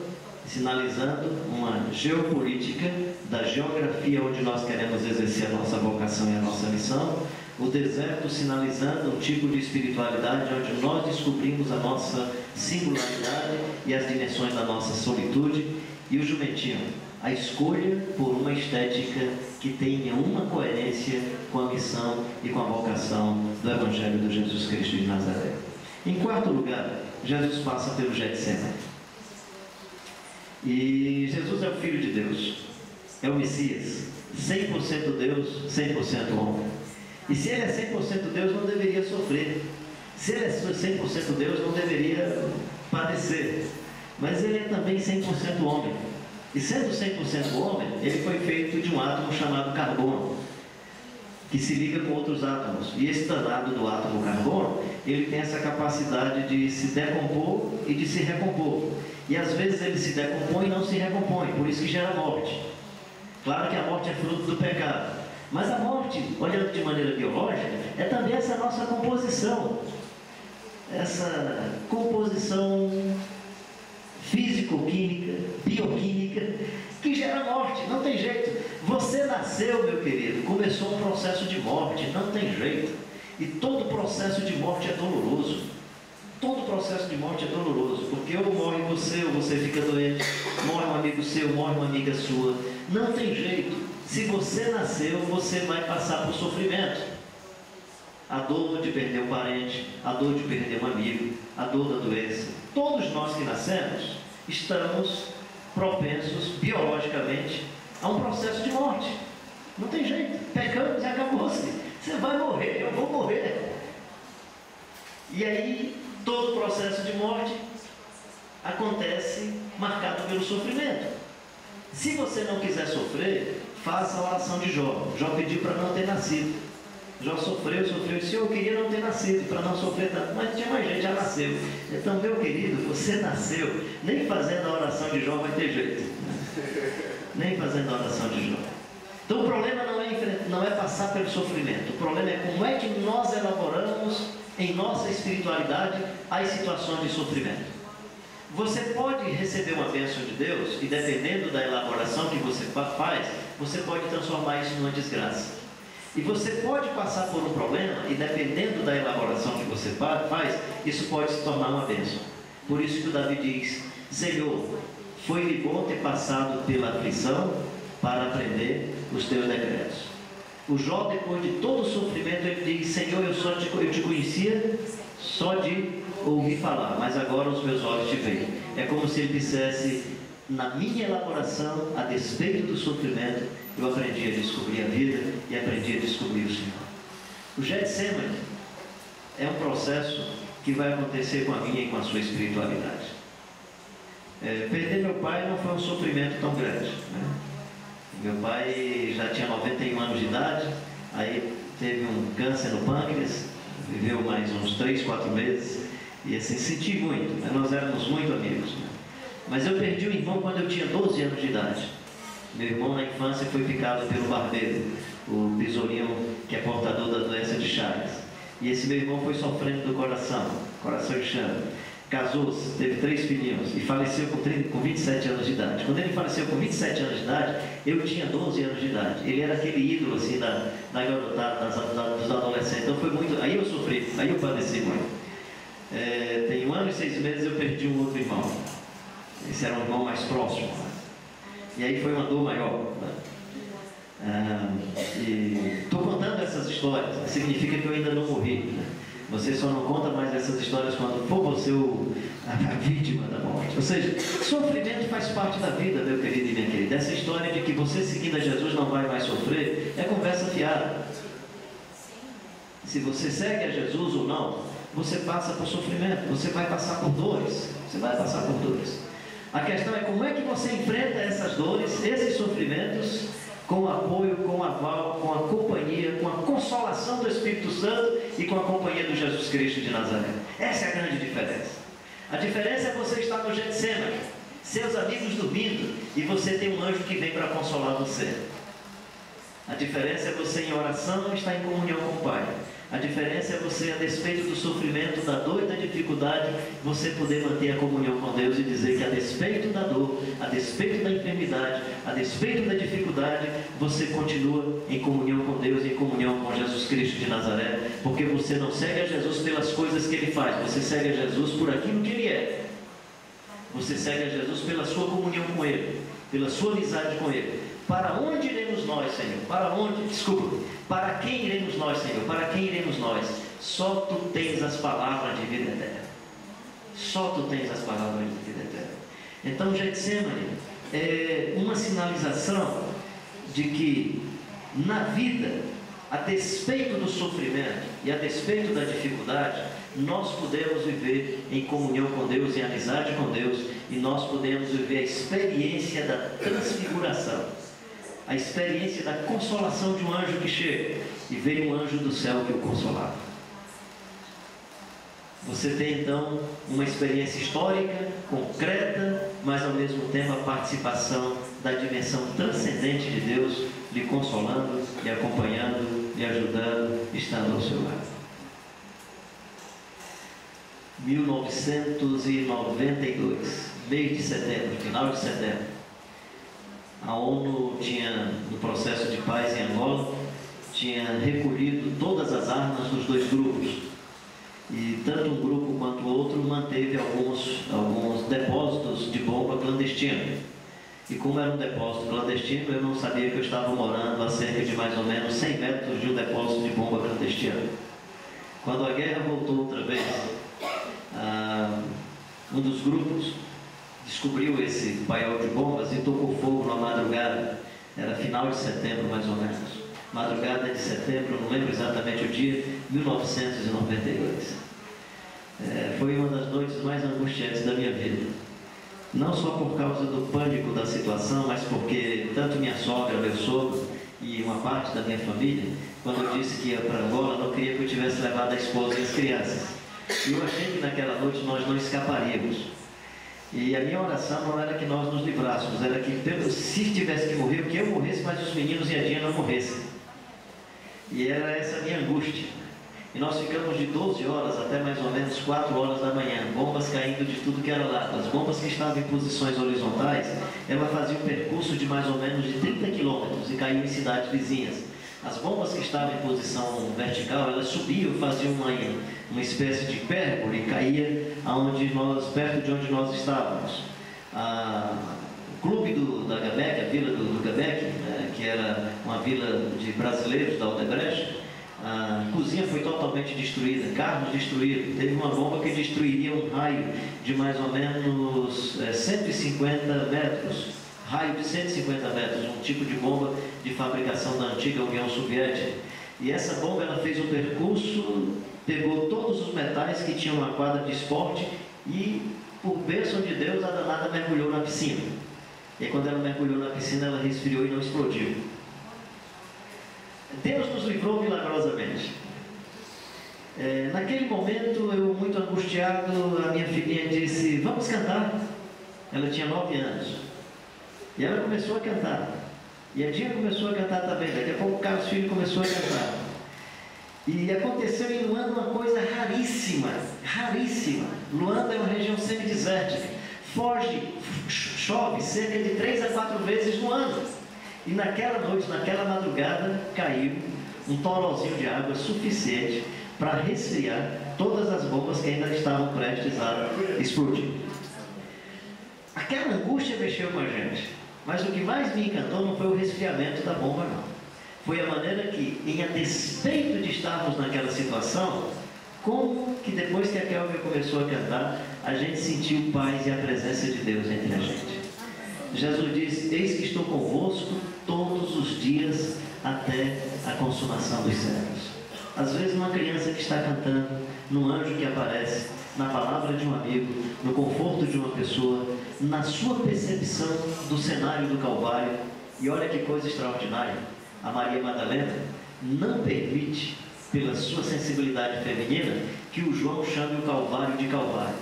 sinalizando uma geopolítica da geografia onde nós queremos exercer a nossa vocação e a nossa missão. O deserto, sinalizando um tipo de espiritualidade onde nós descobrimos a nossa singularidade e as dimensões da nossa solitude. E o jumentinho, a escolha por uma estética que tenha uma coerência com a missão e com a vocação do Evangelho de Jesus Cristo de Nazaré. Em quarto lugar, Jesus passa pelo Getsemane. E Jesus é o Filho de Deus, é o Messias, 100% Deus, 100% homem. E se ele é 100% Deus, não deveria sofrer. Se ele é 100% Deus, não deveria padecer. Mas ele é também 100% homem. E sendo 100% homem, ele foi feito de um átomo chamado carbono, que se liga com outros átomos. E esse danado do átomo carbono, ele tem essa capacidade de se decompor e de se recompor. E às vezes ele se decompõe e não se recompõe, por isso que gera morte. Claro que a morte é fruto do pecado. Mas a morte, olhando de maneira biológica, é também essa nossa composição. Essa composição físico-química, bioquímica, que gera morte, não tem jeito. Você nasceu, meu querido, começou um processo de morte, não tem jeito. E todo processo de morte é doloroso. Todo processo de morte é doloroso, porque ou morre você, ou você fica doente, morre um amigo seu, morre uma amiga sua, não tem jeito. Se você nasceu, você vai passar por sofrimento. A dor de perder um parente, a dor de perder um amigo, a dor da doença. Todos nós que nascemos estamos propensos biologicamente a um processo de morte. Não tem jeito, pecamos e acabou-se. Você vai morrer, eu vou morrer. E aí, todo processo de morte acontece marcado pelo sofrimento. Se você não quiser sofrer, faça a oração de Jó. Jó pediu para não ter nascido. Jó sofreu, e disse: eu queria não ter nascido, para não sofrer tanto, mas tinha mais gente, já nasceu. Então, meu querido, você nasceu, nem fazendo a oração de Jó vai ter jeito. Nem fazendo a oração de Jó. Então, o problema não é passar pelo sofrimento. O problema é como é que nós elaboramos em nossa espiritualidade as situações de sofrimento. Você pode receber uma bênção de Deus e, dependendo da elaboração que você faz, você pode transformar isso numa desgraça. E você pode passar por um problema e, dependendo da elaboração que você faz, isso pode se tornar uma bênção. Por isso que o Davi diz: Senhor, foi-lhe bom ter passado pela aflição para aprender os teus decretos. O Jó, depois de todo o sofrimento, ele diz: Senhor, eu te conhecia só de ouvir falar, mas agora os meus olhos te veem. É como se ele dissesse: na minha elaboração, a despeito do sofrimento, eu aprendi a descobrir a vida e aprendi a descobrir o Senhor. O Getsemane é um processo que vai acontecer com a minha e com a sua espiritualidade. Perder meu pai não foi um sofrimento tão grande, né? Meu pai já tinha 91 anos de idade, aí teve um câncer no pâncreas, viveu mais uns 3, 4 meses, e assim, senti muito, né? Nós éramos muito amigos, né? Mas eu perdi o irmão quando eu tinha 12 anos de idade. Meu irmão na infância foi picado pelo barbeiro, o besourinho que é portador da doença de Chagas. E esse meu irmão foi sofrendo do coração inchando. Casou-se, teve 3 filhinhos e faleceu com 27 anos de idade. Quando ele faleceu com 27 anos de idade, eu tinha 12 anos de idade. Ele era aquele ídolo assim da garotada, dos adolescentes. Então foi muito. Aí eu sofri, aí eu padeci muito. Tem 1 ano e 6 meses eu perdi um outro irmão. Esse era um irmão mais próximo. E aí foi uma dor maior. E estou contando essas histórias, significa que eu ainda não morri, né? Você só não conta mais essas histórias quando for você a vítima da morte. Ou seja, sofrimento faz parte da vida, meu querido e minha querida. Essa história de que você seguindo a Jesus não vai mais sofrer é conversa fiada. Se você segue a Jesus ou não, você passa por sofrimento, você vai passar por dores. Você vai passar por dores. A questão é como é que você enfrenta essas dores, esses sofrimentos, com o apoio, com o aval, com a companhia, com a consolação do Espírito Santo e com a companhia do Jesus Cristo de Nazaré. Essa é a grande diferença. A diferença é você estar no Getsemane, seus amigos dormindo, e você tem um anjo que vem para consolar você. A diferença é você em oração estar em comunhão com o Pai. A diferença é você, a despeito do sofrimento, da dor e da dificuldade, você poder manter a comunhão com Deus e dizer que a despeito da dor, a despeito da enfermidade, a despeito da dificuldade, você continua em comunhão com Deus, em comunhão com Jesus Cristo de Nazaré, porque você não segue a Jesus pelas coisas que Ele faz, você segue a Jesus por aquilo que Ele é. Você segue a Jesus pela sua comunhão com Ele, pela sua amizade com Ele. Para onde iremos nós, Senhor? Para quem iremos nós, Senhor? Para quem iremos nós? Só Tu tens as palavras de vida eterna. Só Tu tens as palavras de vida eterna. Então, Getsemane é uma sinalização de que na vida, a despeito do sofrimento e a despeito da dificuldade, nós podemos viver em comunhão com Deus, em amizade com Deus, e nós podemos viver a experiência da transfiguração, a experiência da consolação de um anjo que chega, e veio um anjo do céu que o consolava. Você tem então uma experiência histórica, concreta, mas ao mesmo tempo a participação da dimensão transcendente de Deus, lhe consolando, lhe acompanhando, lhe ajudando, estando ao seu lado. 1992, mês de setembro, final de setembro, a ONU tinha, no processo de paz em Angola, tinha recolhido todas as armas dos dois grupos. E tanto um grupo quanto o outro manteve alguns depósitos de bomba clandestina. E como era um depósito clandestino, eu não sabia que eu estava morando a cerca de mais ou menos 100 metros de um depósito de bomba clandestina. Quando a guerra voltou outra vez, um dos grupos descobriu esse paiol de bombas e tocou fogo na madrugada. Era final de setembro, mais ou menos. Madrugada de setembro, não lembro exatamente o dia, 1992. Foi uma das noites mais angustiantes da minha vida. Não só por causa do pânico da situação, mas porque tanto minha sogra, meu sogro e uma parte da minha família, quando eu disse que ia para Angola, não queria que eu tivesse levado a esposa e as crianças. E eu achei que naquela noite nós não escaparíamos. E a minha oração não era que nós nos livrássemos, era que se tivesse que morrer, que eu morresse, mas os meninos e a Dinha não morressem. E era essa a minha angústia. E nós ficamos de 12 horas até mais ou menos 4 horas da manhã, bombas caindo de tudo que era lado. As bombas que estavam em posições horizontais, ela fazia um percurso de mais ou menos de 30 quilômetros e caíam em cidades vizinhas. As bombas que estavam em posição vertical, elas subiam, faziam uma espécie de hipérbole e caía perto de onde nós estávamos. O clube da Gabec, a vila do Gabec, que era uma vila de brasileiros da Odebrecht, a cozinha foi totalmente destruída, carros destruídos. Teve uma bomba que destruiria um raio de mais ou menos 150 metros. Raio de 150 metros, um tipo de bomba de fabricação da antiga União Soviética. E essa bomba, ela fez o percurso, pegou todos os metais que tinham uma quadra de esporte e, por bênção de Deus, a danada mergulhou na piscina. E quando ela mergulhou na piscina, ela resfriou e não explodiu. Deus nos livrou milagrosamente. Naquele momento, eu muito angustiado, a minha filhinha disse, vamos cantar. Ela tinha 9 anos. E ela começou a cantar. E a Dinha começou a cantar também. Daqui a pouco o Carlos Filho começou a cantar. E aconteceu em Luanda uma coisa raríssima. Raríssima. Luanda é uma região semidesértica. Chove cerca de 3 a 4 vezes no ano. E naquela noite, naquela madrugada, caiu um torozinho de água suficiente para resfriar todas as bombas que ainda estavam prestes a explodir. Aquela angústia mexeu com a gente. Mas o que mais me encantou não foi o resfriamento da bomba, não. Foi a maneira que, em a despeito de estarmos naquela situação, Como que depois que a Kelvin começou a cantar, a gente sentiu paz e a presença de Deus entre a gente? Jesus diz: eis que estou convosco todos os dias até a consumação dos séculos. Às vezes uma criança que está cantando, num anjo que aparece, na palavra de um amigo, no conforto de uma pessoa, na sua percepção do cenário do Calvário. E olha que coisa extraordinária, a Maria Madalena não permite, pela sua sensibilidade feminina, que o João chame o Calvário de Calvário.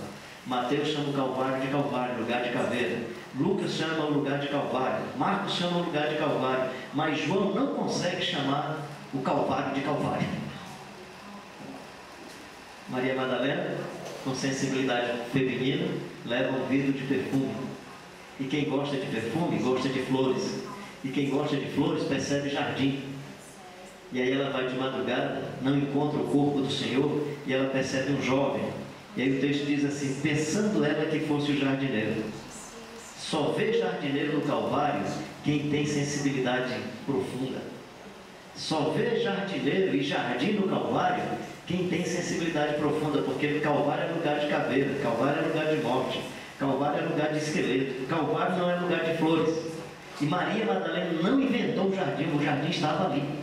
Mateus chama o Calvário de Calvário, lugar de caveira. Lucas chama o lugar de Calvário. Marcos chama o lugar de Calvário. Mas João não consegue chamar o Calvário de Calvário. Maria Madalena, com sensibilidade feminina, leva um vidro de perfume. E quem gosta de perfume, gosta de flores. E quem gosta de flores, percebe jardim. E aí ela vai de madrugada, não encontra o corpo do Senhor, e ela percebe um jovem. E aí o texto diz assim: pensando ela que fosse o jardineiro. Só vê jardineiro no Calvário quem tem sensibilidade profunda. Só vê jardineiro e jardim no Calvário quem tem sensibilidade profunda, porque Calvário é lugar de caveira, Calvário é lugar de morte, Calvário é lugar de esqueleto, Calvário não é lugar de flores. E Maria Madalena não inventou o jardim estava ali.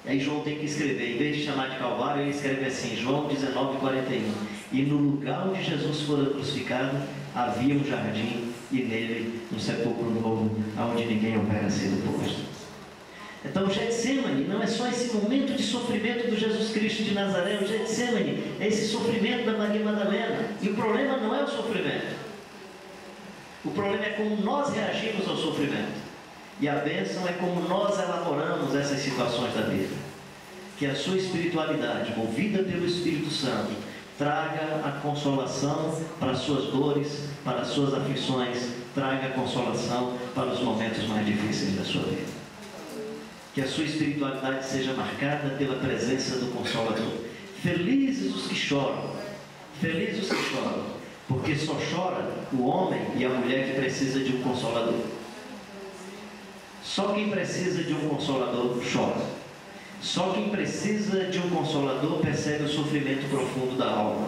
E aí João tem que escrever, em vez de chamar de Calvário, ele escreve assim, João 19:41. E no lugar onde Jesus fora crucificado, havia um jardim, e nele um sepulcro novo, aonde ninguém houvera sido posto. Então o Getsemane não é só esse momento de sofrimento do Jesus Cristo de Nazaré, o Getsemane é esse sofrimento da Maria Madalena. E o problema não é o sofrimento. O problema é como nós reagimos ao sofrimento. E a bênção é como nós elaboramos essas situações da vida. Que a sua espiritualidade, movida pelo Espírito Santo, traga a consolação para as suas dores, para as suas aflições, traga a consolação para os momentos mais difíceis da sua vida. Que a sua espiritualidade seja marcada pela presença do Consolador. Felizes os que choram, felizes os que choram, porque só chora o homem e a mulher que precisa de um Consolador. Só quem precisa de um Consolador chora. Só quem precisa de um Consolador percebe o sofrimento profundo da alma.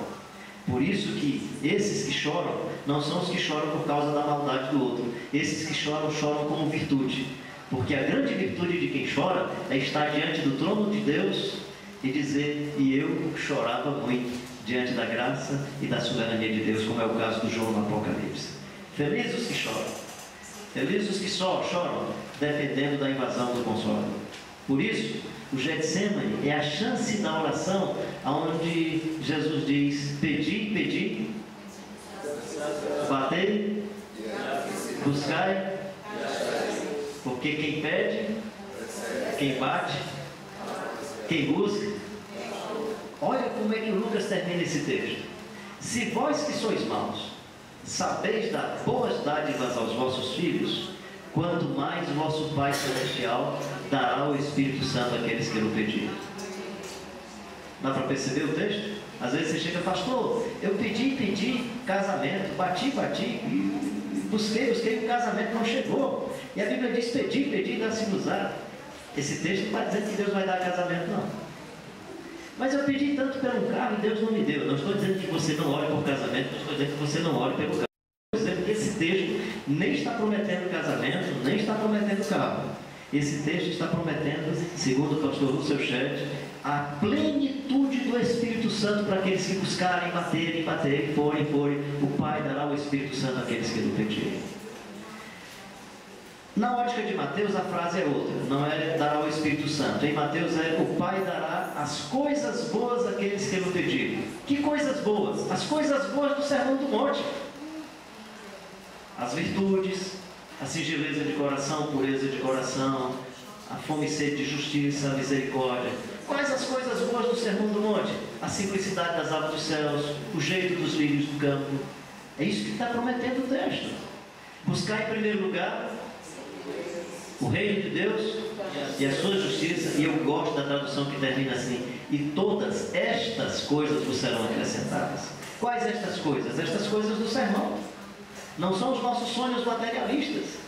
Por isso que esses que choram não são os que choram por causa da maldade do outro. Esses que choram, choram como virtude. Porque a grande virtude de quem chora é estar diante do trono de Deus e dizer: e eu chorava muito diante da graça e da soberania de Deus, como é o caso do João no Apocalipse. Felizes os que choram. Felizes os que só choram, dependendo da invasão do Consolador. Por isso, o Getsemane é a chance da oração, onde Jesus diz: pedi, pedi, batei, buscai, porque quem pede, quem bate, quem busca. Olha como é que Lucas termina esse texto: se vós que sois maus, sabeis dar boas dádivas aos vossos filhos, quanto mais o vosso Pai Celestial dará o Espírito Santo àqueles que o pedirem. Dá para perceber o texto? Às vezes você chega: pastor, eu pedi casamento, bati, busquei, o casamento não chegou. E a Bíblia diz: pedi, dá-se-vos-á. Esse texto não está dizendo que Deus vai dar casamento, não. Mas eu pedi tanto pelo carro e Deus não me deu. Não estou dizendo que você não ore por casamento, não estou dizendo que você não ore pelo carro. Estou dizendo que esse texto nem está prometendo casamento, nem está prometendo carro. Esse texto está prometendo, segundo o pastor Russell Shedd, a plenitude do Espírito Santo para aqueles que buscarem, baterem, forem. O Pai dará o Espírito Santo àqueles que o pedirem. Na ótica de Mateus, a frase é outra. Não é dará o Espírito Santo. Em Mateus é: o Pai dará as coisas boas àqueles que o pedirem. Que coisas boas? As coisas boas do Sermão do Monte. As virtudes, a singeleza de coração, pureza de coração, a fome e sede de justiça, a misericórdia. Quais as coisas boas do Sermão do Monte? A simplicidade das aves dos céus, o jeito dos lírios do campo. É isso que está prometendo o texto. Buscar em primeiro lugar o reino de Deus e a sua justiça. E eu gosto da tradução que termina assim: e todas estas coisas vos serão acrescentadas. Quais estas coisas? Estas coisas do sermão. Não são os nossos sonhos materialistas,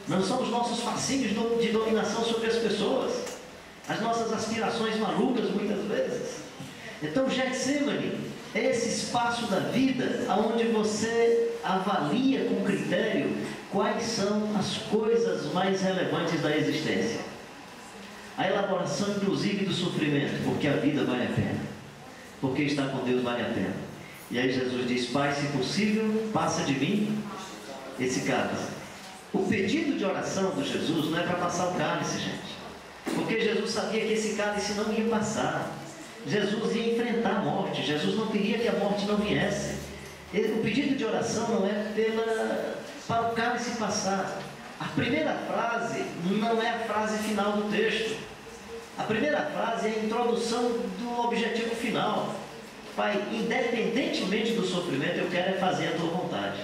não são os nossos fascínios de dominação sobre as pessoas, as nossas aspirações malucas muitas vezes. Então, Getsemane é esse espaço da vida onde você avalia com critério quais são as coisas mais relevantes da existência. A elaboração, inclusive, do sofrimento, porque a vida vale a pena. Porque estar com Deus vale a pena. E aí Jesus diz: Pai, se possível, passa de mim esse cálice. O pedido de oração de Jesus não é para passar o cálice, gente. Porque Jesus sabia que esse cálice não ia passar. Jesus ia enfrentar a morte. Jesus não queria que a morte não viesse. O pedido de oração não é para o cálice passar. A primeira frase não é a frase final do texto. A primeira frase é a introdução do objetivo final. Pai, independentemente do sofrimento, eu quero é fazer a tua vontade.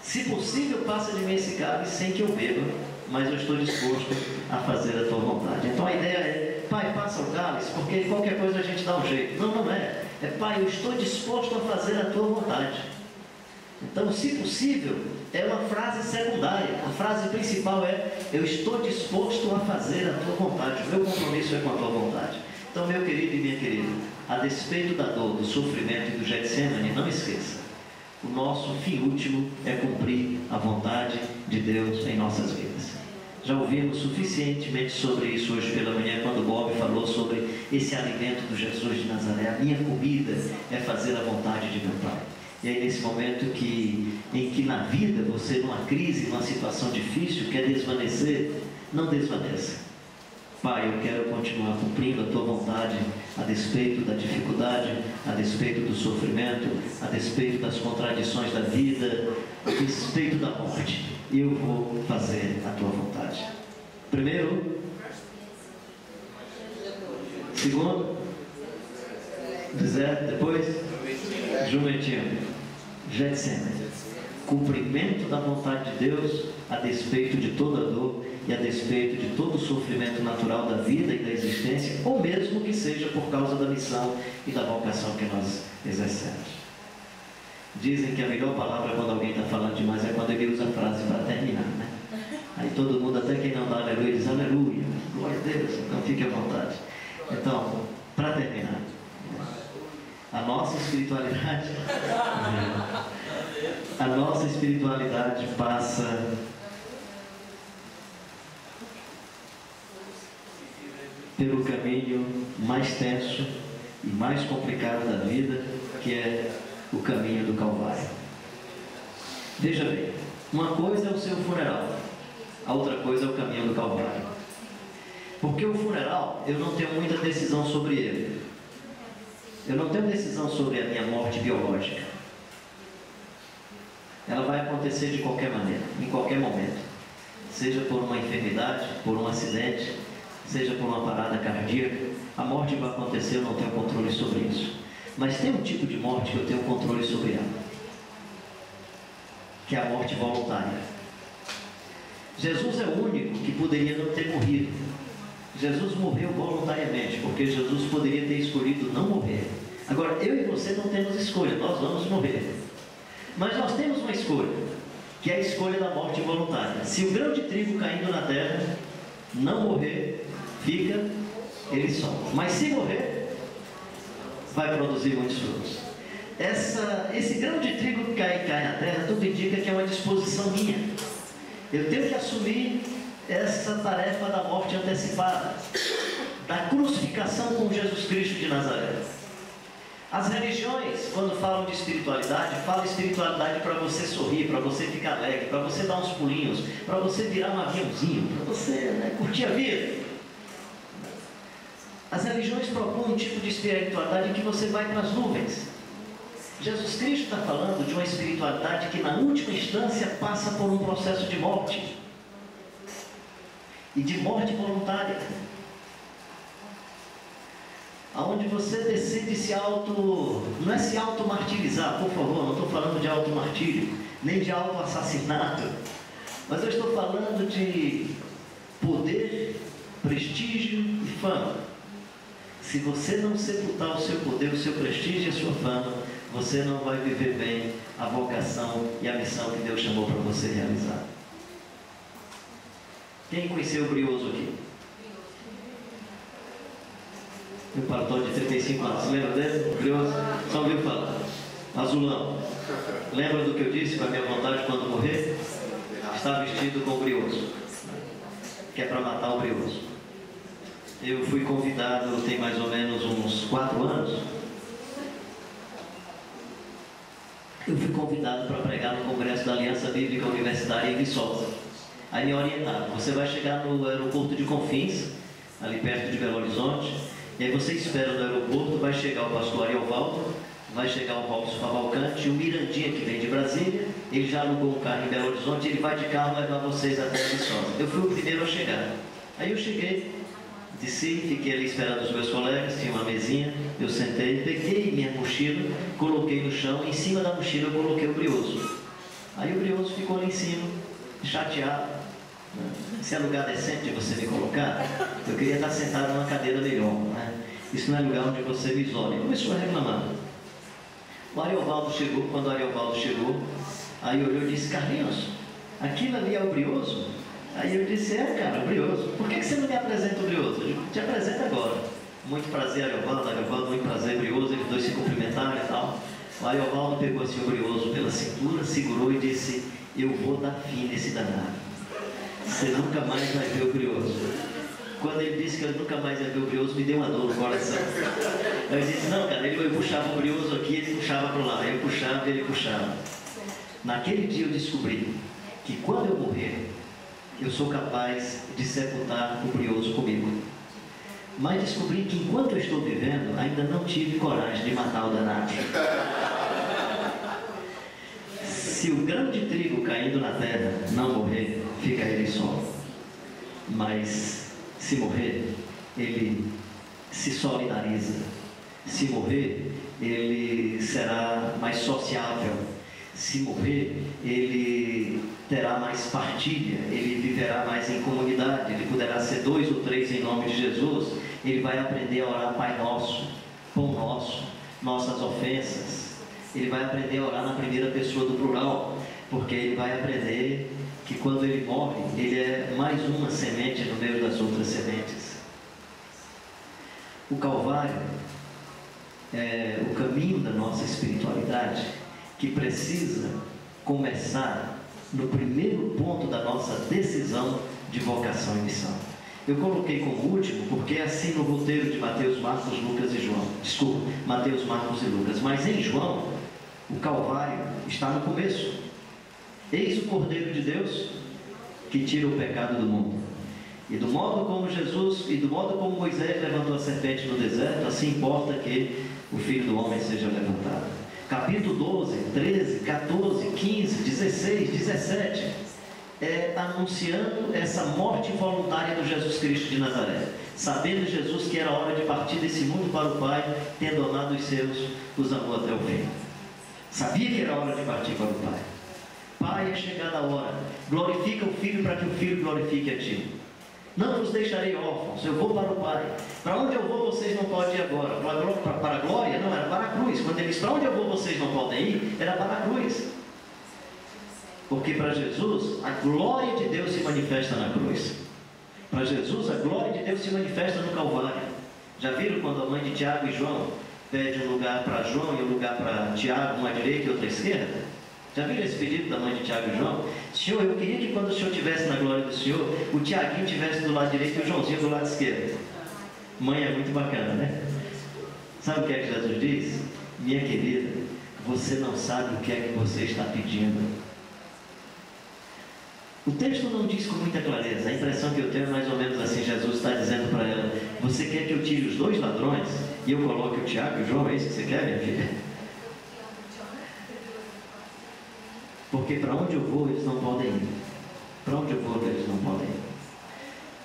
Se possível, passa de mim esse cálice sem que eu beba, mas eu estou disposto a fazer a tua vontade. Então a ideia é: Pai, passa o cálice, porque qualquer coisa a gente dá um jeito. Não, não é. É: Pai, eu estou disposto a fazer a tua vontade. Então, se possível, é uma frase secundária. A frase principal é: eu estou disposto a fazer a tua vontade. O meu compromisso é com a tua vontade. Então, meu querido e minha querida, a despeito da dor, do sofrimento e do Getsemane, não esqueça: o nosso fim último é cumprir a vontade de Deus em nossas vidas. Já ouvimos suficientemente sobre isso hoje pela manhã, quando Bob falou sobre esse alimento do Jesus de Nazaré. A minha comida é fazer a vontade de meu Pai. E aí, nesse momento em que na vida você, numa crise, numa situação difícil, quer desvanecer, não desvaneça. Pai, eu quero continuar cumprindo a tua vontade, a despeito da dificuldade, a despeito do sofrimento, a despeito das contradições da vida, a despeito da morte. Eu vou fazer a tua vontade. Primeiro. Segundo. Deserto. Depois. Jumentinho. Getsemane. Cumprimento da vontade de Deus a despeito de toda dor e a despeito de todo o sofrimento natural da vida e da existência, ou mesmo que seja por causa da missão e da vocação que nós exercemos. Dizem que a melhor palavra quando alguém está falando demais é quando ele usa a frase para terminar, né? Aí todo mundo, até quem não dá aleluia, diz aleluia, glória a Deus, então fique à vontade. Então, para terminar, a nossa espiritualidade passa pelo caminho mais tenso e mais complicado da vida, que é o caminho do Calvário. Veja bem, uma coisa é o seu funeral, a outra coisa é o caminho do Calvário. Porque o funeral, eu não tenho muita decisão sobre ele. Eu não tenho decisão sobre a minha morte biológica. Ela vai acontecer de qualquer maneira, em qualquer momento. Seja por uma enfermidade, por um acidente, seja por uma parada cardíaca. A morte vai acontecer, eu não tenho controle sobre isso. Mas tem um tipo de morte que eu tenho controle sobre ela, que é a morte voluntária. Jesus é o único que poderia não ter morrido. Jesus morreu voluntariamente, porque Jesus poderia ter escolhido não morrer. Agora, eu e você não temos escolha, nós vamos morrer. Mas nós temos uma escolha, que é a escolha da morte voluntária. Se o grão de trigo caindo na terra não morrer, fica, ele some. Mas se morrer, vai produzir muitos frutos. Esse grão de trigo que cai na terra, tudo indica que é uma disposição minha. Eu tenho que assumir essa tarefa da morte antecipada, da crucificação com Jesus Cristo de Nazaré. As religiões, quando falam de espiritualidade, falam espiritualidade para você sorrir, para você ficar alegre, para você dar uns pulinhos, para você virar um aviãozinho, para você curtir a vida. As religiões propõem um tipo de espiritualidade em que você vai para as nuvens. Jesus Cristo está falando de uma espiritualidade que, na última instância, passa por um processo de morte. E de morte voluntária. Onde você decide não é se auto-martirizar, por favor, não estou falando de auto-martírio, nem de auto-assassinato, mas eu estou falando de poder, prestígio e fama. Se você não sepultar o seu poder, o seu prestígio e a sua fama, você não vai viver bem a vocação e a missão que Deus chamou para você realizar. Quem conheceu o Brioso aqui? Um paletó de 35 anos. Você lembra dele? Brioso? Só ouviu falar? Azulão. Lembra do que eu disse com a minha vontade quando morrer? Está vestido com o brioso, que é para matar o brioso. Eu fui convidado, tem mais ou menos uns 4 anos. Eu fui convidado para pregar no Congresso da Aliança Bíblica Universitária em Viçosa. Aí me orientaram: você vai chegar no aeroporto de Confins, ali perto de Belo Horizonte, e aí você espera no aeroporto, vai chegar o pastor Ariovaldo, vai chegar o Robson Cavalcante, o Mirandinha, que vem de Brasília, ele já alugou um carro em Belo Horizonte, ele vai de carro levar vocês até Viçosa. Eu fui o primeiro a chegar. Aí eu cheguei, desci, fiquei ali esperando os meus colegas, tinha uma mesinha, eu sentei, peguei minha mochila, coloquei no chão, e em cima da mochila eu coloquei o brioso. Aí o brioso ficou ali em cima, chateado. Se é lugar decente de você me colocar, eu queria estar sentado numa cadeira melhor, né? Isso não é lugar onde você me isole. Começou a reclamar. O Ariovaldo chegou, quando o Ariovaldo chegou, aí olhou e disse: Carlinhos, aquilo ali é o brioso? Aí eu disse: é, cara, o brioso. Por que você não me apresenta o brioso? Eu digo: te apresento agora. Muito prazer, Ariovaldo, muito prazer, brioso. Eles dois se cumprimentaram e tal. O Ariovaldo pegou assim o brioso pela cintura, segurou e disse: eu vou dar fim nesse danado. Você nunca mais vai ver o brioso. Quando ele disse que eu nunca mais ia ver o brioso, me deu uma dor no coração. Eu disse: não, cara, ele puxava o brioso aqui, ele puxava para lá. Eu puxava, ele puxava. Naquele dia eu descobri que quando eu morrer, eu sou capaz de sepultar o brioso comigo. Mas descobri que enquanto eu estou vivendo, ainda não tive coragem de matar o danado. Se o grão de trigo caindo na terra não morrer, fica ele só. Mas se morrer, ele se solidariza. Se morrer, ele será mais sociável. Se morrer, ele terá mais partilha, ele viverá mais em comunidade, ele poderá ser 2 ou 3 em nome de Jesus. Ele vai aprender a orar Pai Nosso, Pão Nosso, nossas ofensas. Ele vai aprender a orar na primeira pessoa do plural, porque ele vai aprender que quando ele morre, ele é mais uma semente no meio das outras sementes. O Calvário é o caminho da nossa espiritualidade, que precisa começar no primeiro ponto da nossa decisão de vocação e missão. Eu coloquei como último, porque é assim no roteiro de Mateus, Marcos, Lucas e João. Desculpa, Mateus, Marcos e Lucas. Mas em João, o Calvário está no começo. Eis o Cordeiro de Deus que tira o pecado do mundo. E do modo como Jesus, e do modo como Moisés levantou a serpente no deserto, assim importa que o Filho do Homem seja levantado. Capítulo 12, 13, 14, 15, 16, 17, anunciando essa morte voluntária do Jesus Cristo de Nazaré. Sabendo Jesus que era hora de partir desse mundo para o Pai, tendo amado os seus, os amou até o fim. Sabia que era hora de partir para o Pai. Pai, é chegada a hora. Glorifica o Filho para que o Filho glorifique a Ti. Não vos deixarei órfãos, eu vou para o Pai. Para onde eu vou, vocês não podem ir agora. Para a glória? Não, era para a cruz. Quando ele disse: para onde eu vou, vocês não podem ir, era para a cruz. Porque para Jesus, a glória de Deus se manifesta na cruz. Para Jesus, a glória de Deus se manifesta no Calvário. Já viram quando a mãe de Tiago e João pede um lugar para João e um lugar para Tiago, uma à direita e outra à esquerda? Já viram esse pedido da mãe de Tiago e João? Senhor, eu queria que quando o Senhor estivesse na glória do Senhor, o Tiaguinho estivesse do lado direito e o Joãozinho do lado esquerdo. Mãe é muito bacana, né? Sabe o que é que Jesus diz? Minha querida, você não sabe o que é que você está pedindo. O texto não diz com muita clareza. A impressão que eu tenho é mais ou menos assim: Jesus está dizendo para ela: você quer que eu tire os 2 ladrões e eu coloque o Tiago e o João? É isso que você quer, minha filha? Porque para onde eu vou, eles não podem ir. Para onde eu vou, eles não podem ir.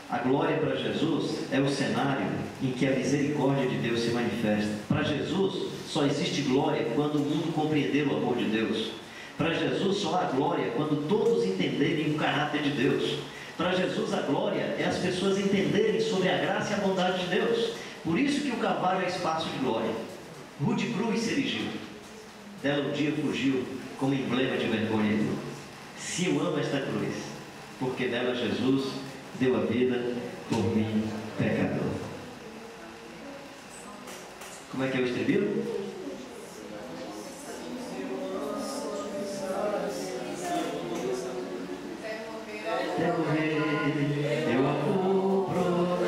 A glória para Jesus é o cenário em que a misericórdia de Deus se manifesta. Para Jesus, só existe glória quando o mundo compreender o amor de Deus. Para Jesus, só há glória quando todos entenderem o caráter de Deus. Para Jesus, a glória é as pessoas entenderem sobre a graça e a bondade de Deus. Por isso que o Calvário é espaço de glória. Rude Cruz se erigiu. Dela um dia fugiu como emblema de vergonha e dor. Se eu amo esta cruz, porque nela Jesus deu a vida por mim, pecador. Como é que é o estribilho? Até morrer eu vou proclamar,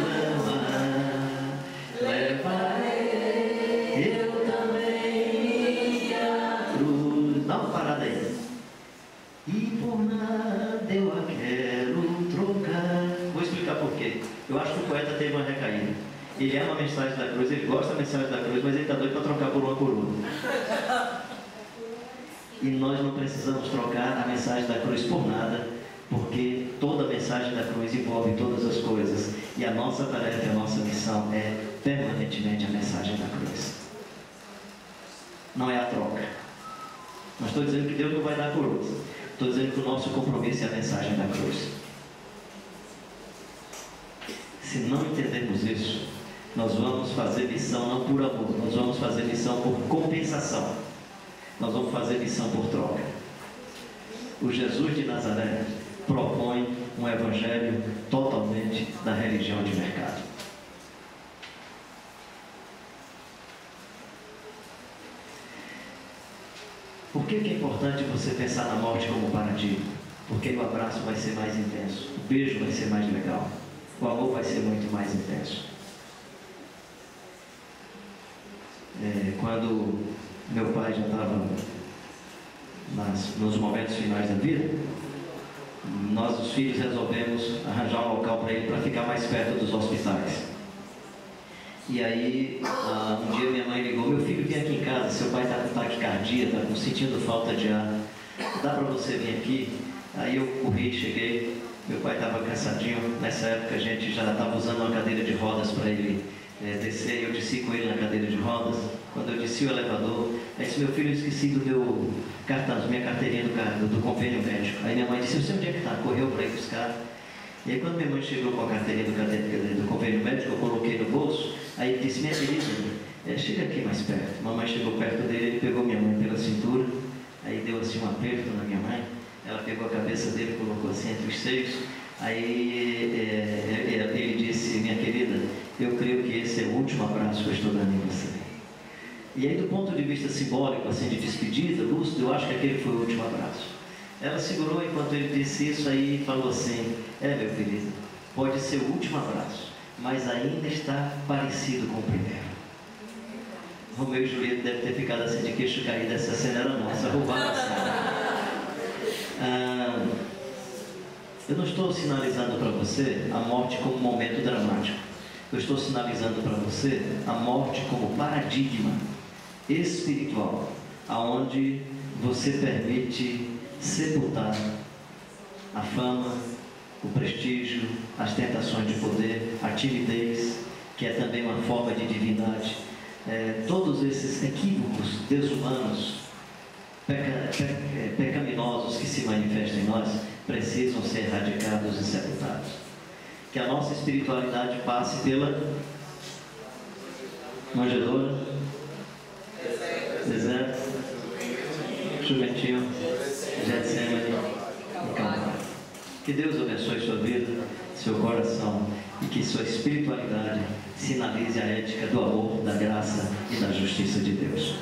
levarei eu também minha cruz. Dá uma parada aí. E por nada eu a quero trocar. Vou explicar por quê. Eu acho que o poeta teve uma recaída. Ele ama a mensagem da cruz, ele gosta da mensagem da cruz, mas ele está doido para trocar por uma coroa. E nós não precisamos trocar a mensagem da cruz por nada, porque toda a mensagem da cruz envolve todas as coisas. E a nossa tarefa, a nossa missão é permanentemente a mensagem da cruz. Não é a troca. Não estou dizendo que Deus não vai dar coroas. Estou dizendo que o nosso compromisso é a mensagem da cruz. Se não entendermos isso, nós vamos fazer missão não por amor, nós vamos fazer missão por compensação. Nós vamos fazer missão por troca. O Jesus de Nazaré propõe um evangelho totalmente da religião de mercado. Por que é importante você pensar na morte como paradigma? Porque o abraço vai ser mais intenso, o beijo vai ser mais legal, o amor vai ser muito mais intenso. Quando meu pai já estava nos momentos finais da vida, nós, os filhos, resolvemos arranjar um local para ele para ficar mais perto dos hospitais. E aí, um dia minha mãe ligou: meu filho, vem aqui em casa, seu pai está com taquicardia, está sentindo falta de ar, dá para você vir aqui? Aí eu corri, cheguei, meu pai estava cansadinho. Nessa época a gente já estava usando uma cadeira de rodas para ele descer, eu desci com ele na cadeira de rodas. Quando eu desci o elevador, aí disse: meu filho, eu esqueci do meu cartão, minha carteirinha do convênio médico. Aí minha mãe disse: eu sei onde é que está, correu para ir buscar. E aí quando minha mãe chegou com a carteirinha do convênio médico, eu coloquei no bolso. Aí ele disse: minha querida, chega aqui mais perto. Mamãe chegou perto dele, ele pegou minha mãe pela cintura, aí deu assim um aperto na minha mãe. Ela pegou a cabeça dele, colocou assim entre os seios. Aí ele disse: minha querida, eu creio que esse é o último abraço que eu estou dando em você. E aí, do ponto de vista simbólico, assim, de despedida, lúcido, eu acho que aquele foi o último abraço. Ela segurou enquanto ele disse isso aí e falou assim: meu querido, pode ser o último abraço, mas ainda está parecido com o primeiro. Romeu e Julieta deve ter ficado assim de queixo caído. Essa cena era nossa, roubada a cena. Eu não estou sinalizando para você a morte como um momento dramático. Eu estou sinalizando para você a morte como paradigma espiritual, aonde você permite sepultar a fama, o prestígio, as tentações de poder, a timidez, que é também uma forma de divindade. Todos esses equívocos desumanos, pecaminosos que se manifestam em nós, precisam ser erradicados e sepultados. Que a nossa espiritualidade passe pela manjedoura, deserto, jumentinho, Getsemane e Calvário. Que Deus abençoe sua vida, seu coração, e que sua espiritualidade sinalize a ética do amor, da graça e da justiça de Deus.